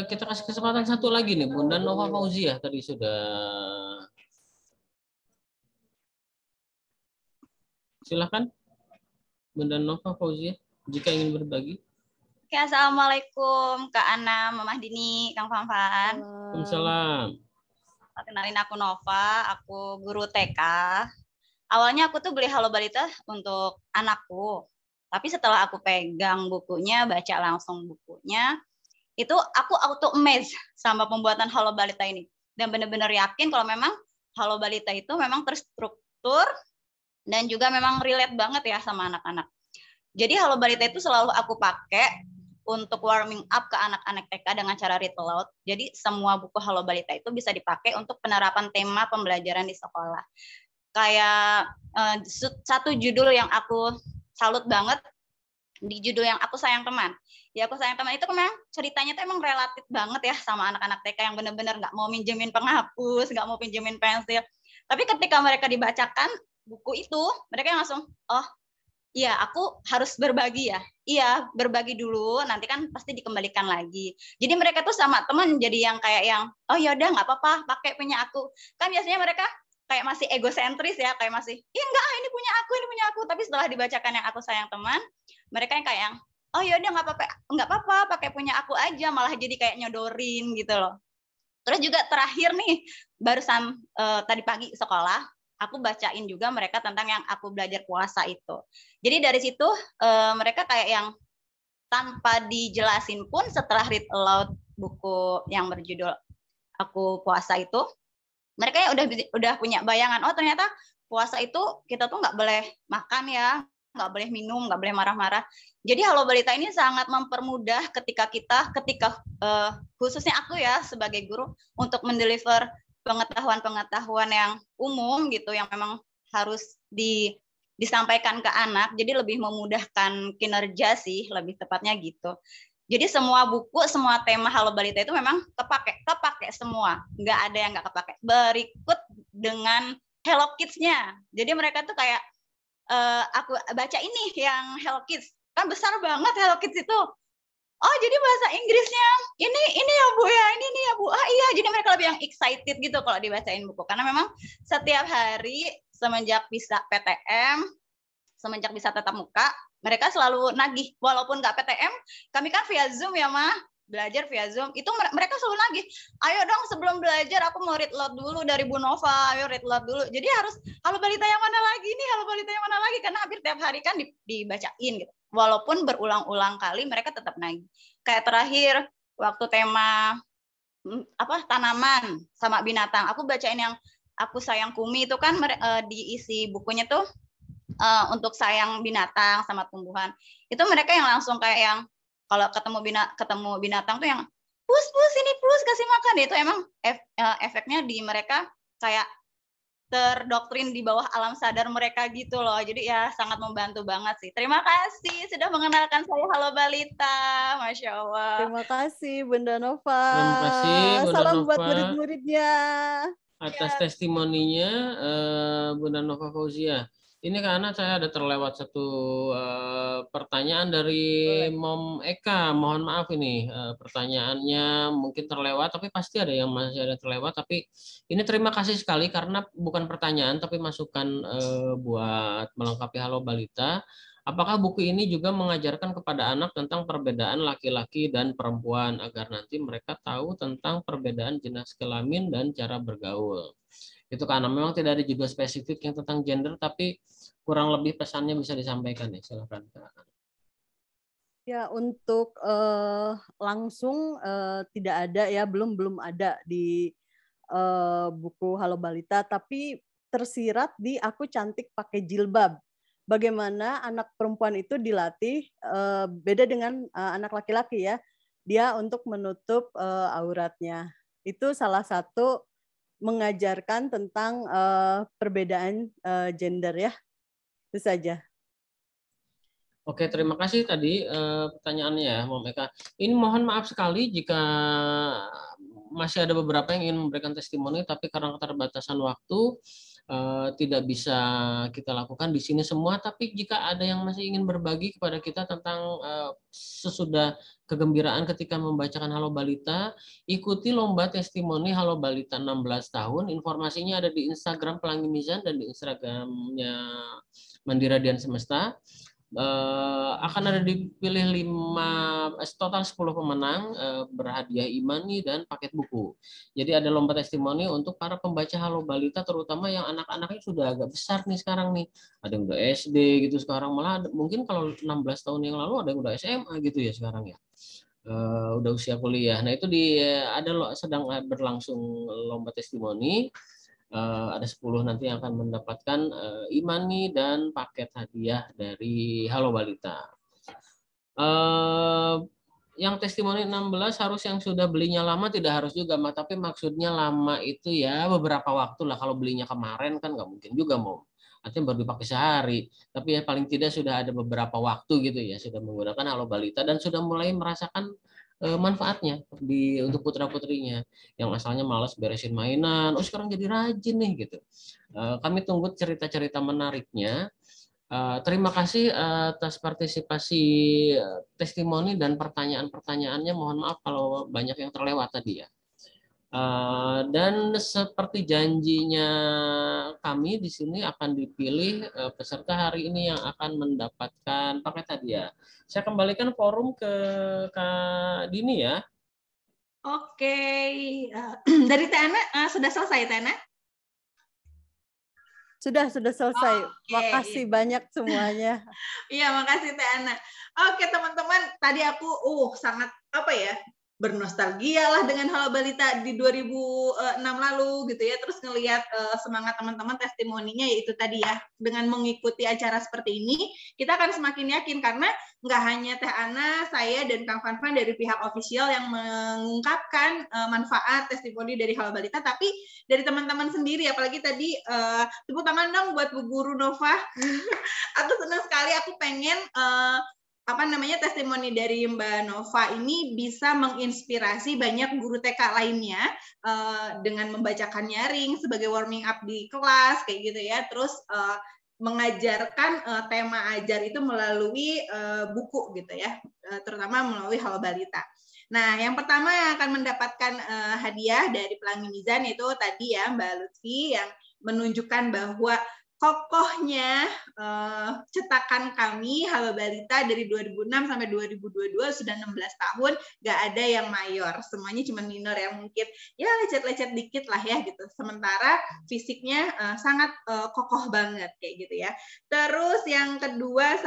kita kasih kesempatan satu lagi nih, Bunda Nova Fauzia tadi sudah. Silakan, Bunda Nova Fauzia, jika ingin berbagi. Oke, assalamualaikum Kak Ana, Mama Dini, Kang Fanfan. Waalaikumsalam. Kenalin aku Nova, aku guru TK. Awalnya aku tuh beli Halo Balita untuk anakku. Tapi setelah aku pegang bukunya, baca langsung bukunya, itu aku auto amazed sama pembuatan Halo Balita ini. Dan benar-benar yakin kalau memang Halo Balita itu memang terstruktur dan juga memang relate banget ya sama anak-anak. Jadi Halo Balita itu selalu aku pakai untuk warming up ke anak-anak TK dengan cara read aloud. Jadi semua buku Halo Balita itu bisa dipakai untuk penerapan tema pembelajaran di sekolah. Kayak satu judul yang aku salut banget di judul yang Aku Sayang Teman. Ya, Aku Sayang Teman itu memang ceritanya tuh emang relatif banget ya sama anak-anak TK yang benar-benar nggak mau minjemin penghapus, nggak mau pinjemin pensil. Tapi ketika mereka dibacakan buku itu, mereka langsung, oh iya aku harus berbagi ya. Iya, berbagi dulu, nanti kan pasti dikembalikan lagi. Jadi mereka tuh sama teman jadi yang kayak yang, oh yaudah nggak apa-apa, pakai punya aku. Kan biasanya mereka kayak masih egosentris ya, kayak masih, iya enggak, ini punya aku. Tapi setelah dibacakan yang Aku Sayang Teman, mereka yang kayak yang, oh yaudah nggak apa-apa, pakai punya aku aja, malah jadi kayak nyodorin gitu loh. Terus juga terakhir nih, barusan tadi pagi sekolah, aku bacain juga mereka tentang yang Aku Belajar Puasa itu. Jadi dari situ mereka kayak yang tanpa dijelasin pun setelah read aloud buku yang berjudul Aku Puasa itu, mereka ya udah punya bayangan, oh ternyata puasa itu kita tuh nggak boleh makan ya, nggak boleh minum, nggak boleh marah-marah. Jadi Halo Balita ini sangat mempermudah ketika khususnya aku ya sebagai guru, untuk mendeliver pengetahuan-pengetahuan yang umum gitu, yang memang harus disampaikan ke anak. Jadi lebih memudahkan kinerja sih, lebih tepatnya gitu. Jadi semua buku, semua tema Halo Balita itu memang kepake semua. Nggak ada yang nggak kepake. Berikut dengan Hello Kids-nya. Jadi mereka tuh kayak, aku baca ini yang Hello Kids. Kan besar banget Hello Kids itu. Oh jadi bahasa Inggrisnya ini ya Bu ya, ini ya Bu. Ah iya, jadi mereka lebih yang excited gitu kalau dibacain buku. Karena memang setiap hari semenjak bisa PTM, semenjak bisa tatap muka, mereka selalu nagih, walaupun nggak PTM, kami kan via Zoom ya Ma, belajar via Zoom, itu mereka selalu nagih, ayo dong sebelum belajar aku mau read aloud dulu dari Bu Nova, ayo read aloud dulu. Jadi harus Halo Balita yang mana lagi nih, Halo Balita yang mana lagi, karena hampir tiap hari kan dibacain gitu. Walaupun berulang-ulang kali mereka tetap nagih. Kayak terakhir waktu tema tanaman sama binatang, aku bacain yang Aku Sayang Kumi itu kan diisi bukunya tuh untuk sayang binatang sama tumbuhan. Itu mereka yang langsung kayak yang kalau ketemu binatang tuh yang pus ini pus kasih makan. Itu emang efeknya di mereka kayak terdoktrin di bawah alam sadar mereka gitu loh. Jadi ya sangat membantu banget sih. Terima kasih sudah mengenalkan saya Halo Balita. Masya Allah. Terima kasih Bunda Nova. Terima kasih Bunda Salam Nova buat murid-muridnya. atas testimoninya Bunda Nova Fauzia. Ini karena saya ada terlewat satu pertanyaan dari Mom Eka. Mohon maaf ini pertanyaannya mungkin terlewat, tapi pasti ada yang masih ada terlewat. Tapi ini terima kasih sekali karena bukan pertanyaan tapi masukan buat melengkapi Halo Balita. Apakah buku ini juga mengajarkan kepada anak tentang perbedaan laki-laki dan perempuan agar nanti mereka tahu tentang perbedaan jenis kelamin dan cara bergaul? Itu karena memang tidak ada judul spesifik yang tentang gender, tapi kurang lebih pesannya bisa disampaikan ya. Silakan. Ya, untuk langsung tidak ada ya, belum ada di buku Halo Balita, tapi tersirat di Aku Cantik Pakai Jilbab. Bagaimana anak perempuan itu dilatih, beda dengan anak laki-laki ya, dia untuk menutup auratnya. Itu salah satu mengajarkan tentang perbedaan gender ya. Itu saja. Oke, terima kasih tadi pertanyaannya ya, Mbak Eka. Ini mohon maaf sekali jika masih ada beberapa yang ingin memberikan testimoni, tapi karena keterbatasan waktu tidak bisa kita lakukan di sini semua. Tapi jika ada yang masih ingin berbagi kepada kita tentang sesudah kegembiraan ketika membacakan Halo Balita, ikuti lomba testimoni Halo Balita 16 tahun. Informasinya ada di Instagram Pelangi Mizan dan di Instagramnya Mandira Dian Semesta. Akan ada dipilih 5 total 10 pemenang berhadiah e-money dan paket buku. Jadi ada lomba testimoni untuk para pembaca Halo Balita, terutama yang anak-anaknya sudah agak besar nih sekarang nih. Ada yang udah SD gitu sekarang, malah mungkin kalau 16 tahun yang lalu ada yang udah SMA gitu ya sekarang ya. Udah usia kuliah. Nah itu sedang berlangsung lomba testimoni. Ada 10 nanti yang akan mendapatkan e-money dan paket hadiah dari Halo Balita. Yang testimoni 16 harus yang sudah belinya lama, tidak harus juga, tapi maksudnya lama itu ya beberapa waktu lah. Kalau belinya kemarin kan nggak mungkin juga mau. Artinya baru dipakai sehari, tapi ya paling tidak sudah ada beberapa waktu gitu ya, sudah menggunakan Halo Balita dan sudah mulai merasakan manfaatnya untuk putra-putrinya yang asalnya malas beresin mainan, sekarang jadi rajin nih gitu. Kami tunggu cerita-cerita menariknya. Terima kasih atas partisipasi testimoni dan pertanyaan-pertanyaannya. Mohon maaf kalau banyak yang terlewat tadi ya. Dan seperti janjinya kami di sini akan dipilih peserta hari ini yang akan mendapatkan paket hadiah. Saya kembalikan forum ke Kak Dini ya. Oke, dari Teh Ana sudah selesai, Teh Ana? Sudah selesai. Makasih banyak semuanya. Iya, makasih Teh Ana. Oke, teman-teman, tadi aku sangat bernostalgia lah dengan Halo Balita di 2006 lalu gitu ya. Terus ngelihat semangat teman-teman testimoninya yaitu tadi ya, dengan mengikuti acara seperti ini kita akan semakin yakin karena nggak hanya Teh Ana, saya dan Kang Fanfan dari pihak official yang mengungkapkan manfaat testimoni dari Halo Balita, tapi dari teman-teman sendiri. Apalagi tadi tepuk tangan dong buat Bu Guru Nova. Aku senang sekali, aku pengen testimoni dari Mbak Nova ini bisa menginspirasi banyak guru TK lainnya dengan membacakan nyaring sebagai warming up di kelas kayak gitu ya. Terus mengajarkan tema ajar itu melalui buku gitu ya, terutama melalui Halo Balita. Nah, yang pertama yang akan mendapatkan hadiah dari Pelangi Mizan itu tadi ya Mbak Lutfi yang menunjukkan bahwa kokohnya cetakan kami Halo Balita dari 2006 sampai 2022 sudah 16 tahun, nggak ada yang mayor, semuanya cuma minor yang mungkin ya lecet-lecet dikit lah ya gitu. Sementara fisiknya sangat kokoh banget kayak gitu ya. Terus yang kedua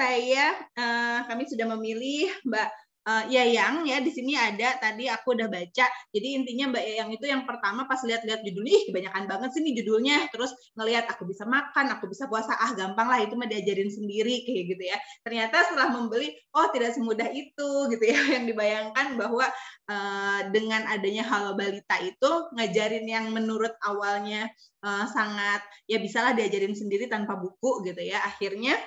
kami sudah memilih Mbak Yayang ya, di sini ada tadi aku udah baca. Jadi intinya Mbak Yayang itu yang pertama pas lihat-lihat judulnya, kebanyakan banget sih nih judulnya. Terus ngelihat aku bisa makan, aku bisa puasa, gampang lah itu mah diajarin sendiri kayak gitu ya. Ternyata setelah membeli, tidak semudah itu gitu ya yang dibayangkan, bahwa dengan adanya Halo Balita itu ngajarin yang menurut awalnya sangat ya bisalah diajarin sendiri tanpa buku gitu ya. Akhirnya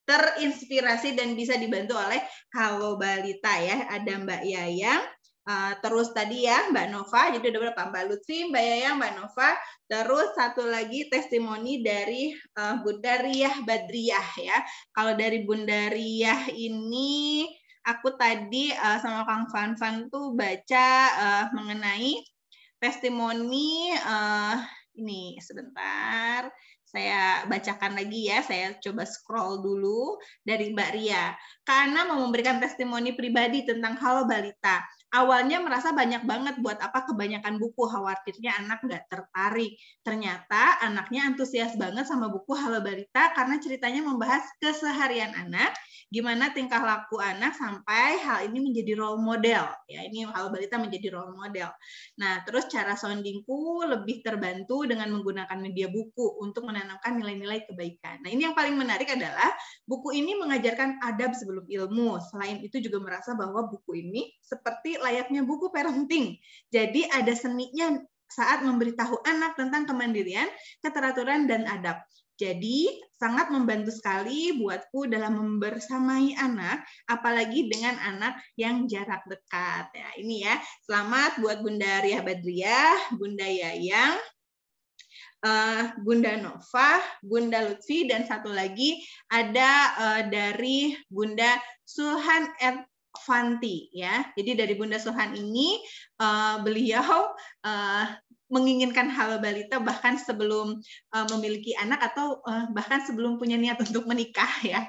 terinspirasi dan bisa dibantu oleh Halo Balita ya. Ada Mbak Yayang, terus tadi ya Mbak Nova, jadi ada berapa? Mbak Lutfi, Mbak Yayang, Mbak Nova, terus satu lagi testimoni dari Bunda Riah Badriah ya. Kalau dari Bunda Riah ini aku tadi sama Kang Fanfan tuh baca mengenai testimoni ini sebentar. Saya bacakan lagi ya, saya coba scroll dulu dari Mbak Ria. Karena mau memberikan testimoni pribadi tentang Halo Balita. awalnya merasa banyak banget, buat apa kebanyakan buku, khawatirnya anak nggak tertarik. Ternyata anaknya antusias banget sama buku Halo Balita karena ceritanya membahas keseharian anak, gimana tingkah laku anak sampai hal ini menjadi role model. Ya, ini Halo Balita menjadi role model. Nah, terus cara soundingku lebih terbantu dengan menggunakan media buku untuk menanamkan nilai-nilai kebaikan. Nah, ini yang paling menarik adalah buku ini mengajarkan adab sebelum ilmu. Selain itu juga merasa bahwa buku ini seperti layaknya buku parenting. Jadi ada seninya saat memberitahu anak tentang kemandirian, keteraturan, dan adab. Jadi sangat membantu sekali buatku dalam membersamai anak, apalagi dengan anak yang jarak dekat. Ya, ini ya, selamat buat Bunda Riah Badriah, Bunda Yayang, Bunda Nova, Bunda Lutfi, dan satu lagi ada dari Bunda Suhan Fanti ya. Jadi dari Bunda Suhan ini beliau menginginkan Halo Balita bahkan sebelum memiliki anak atau bahkan sebelum punya niat untuk menikah ya.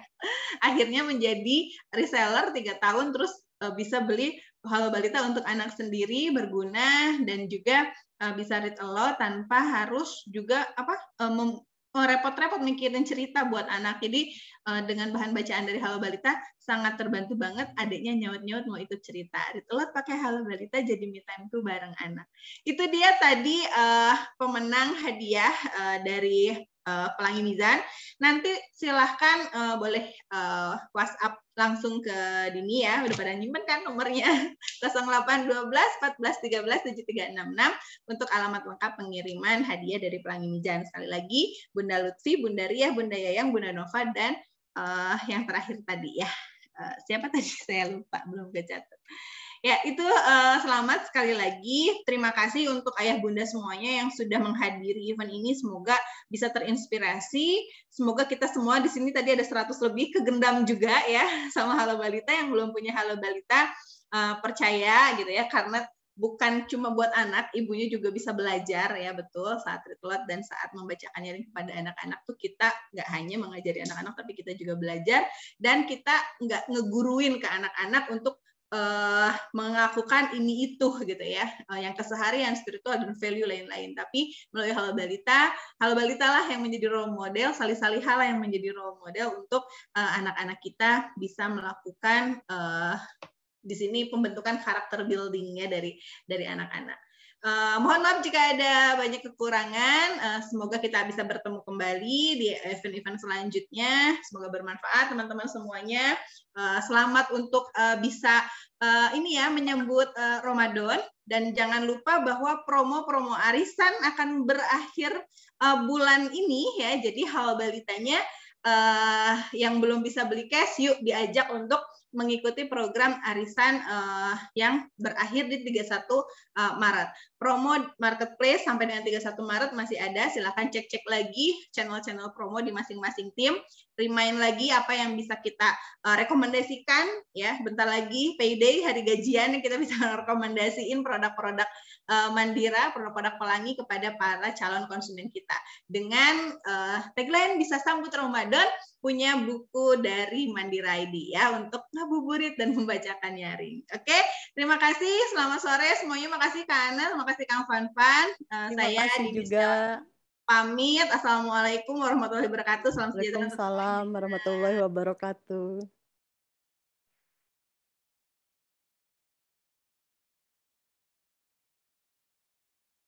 Akhirnya menjadi reseller 3 tahun terus bisa beli Halo Balita untuk anak sendiri, berguna, dan juga bisa read aloud tanpa harus juga repot-repot mikirin cerita buat anak. Jadi dengan bahan bacaan dari Halo Balita sangat terbantu banget. Adiknya nyaut-nyaut mau ikut cerita. Read aloud pakai Halo Balita jadi me time tuh bareng anak. Itu dia tadi pemenang hadiah dari Pelangi Mizan. Nanti silahkan boleh WhatsApp langsung ke Dini ya. Udah pada nyimpen kan nomornya? 0812 14 13 7366 untuk alamat lengkap pengiriman hadiah dari Pelangi Mizan. Sekali lagi, Bunda Lutfi, Bunda Riah, Bunda Yayang, Bunda Nova, dan yang terakhir tadi ya. Siapa tadi? Saya lupa, belum kecatat. Ya, itu selamat sekali lagi. Terima kasih untuk ayah bunda semuanya yang sudah menghadiri event ini. Semoga bisa terinspirasi. Semoga kita semua di sini tadi ada 100 lebih kegendam juga ya sama Halo Balita. Yang belum punya Halo Balita percaya gitu ya, karena bukan cuma buat anak, ibunya juga bisa belajar ya, betul, saat read aloud dan saat membacakannya kepada anak-anak tuh kita nggak hanya mengajari anak-anak, tapi kita juga belajar dan kita nggak ngeguruin ke anak-anak untuk melakukan ini itu gitu ya, yang keseharian, spiritual, dan value lain-lain. Tapi melalui Halo Balita lah yang menjadi role model, salih-salihah lah yang menjadi role model untuk anak-anak kita bisa melakukan di sini pembentukan karakter building-nya dari anak-anak. Mohon maaf jika ada banyak kekurangan. Semoga kita bisa bertemu kembali di event-event selanjutnya. Semoga bermanfaat teman-teman semuanya. Selamat untuk bisa ini ya menyambut Ramadan, dan jangan lupa bahwa promo-promo arisan akan berakhir bulan ini ya. Jadi Halo Balitanya yang belum bisa beli cash, yuk diajak untuk mengikuti program arisan yang berakhir di 31 Maret. Promo marketplace sampai dengan 31 Maret masih ada. Silakan cek-cek lagi channel-channel promo di masing-masing tim. Remind lagi apa yang bisa kita rekomendasikan ya. Bentar lagi payday, hari gajian, yang kita bisa rekomendasiin produk-produk Mandira, produk-produk Pelangi kepada para calon konsumen kita. Dengan tagline bisa sambut Ramadan, punya buku dari Mandira ID ya untuk ngabuburit dan membacakan nyaring. Oke, terima kasih. Selamat sore semuanya. Makasih Kak Ana, terima kasih Kang Fanfan. Saya juga pamit. Assalamualaikum warahmatullahi wabarakatuh. Salam sejahtera. Waalaikumsalam warahmatullahi wabarakatuh.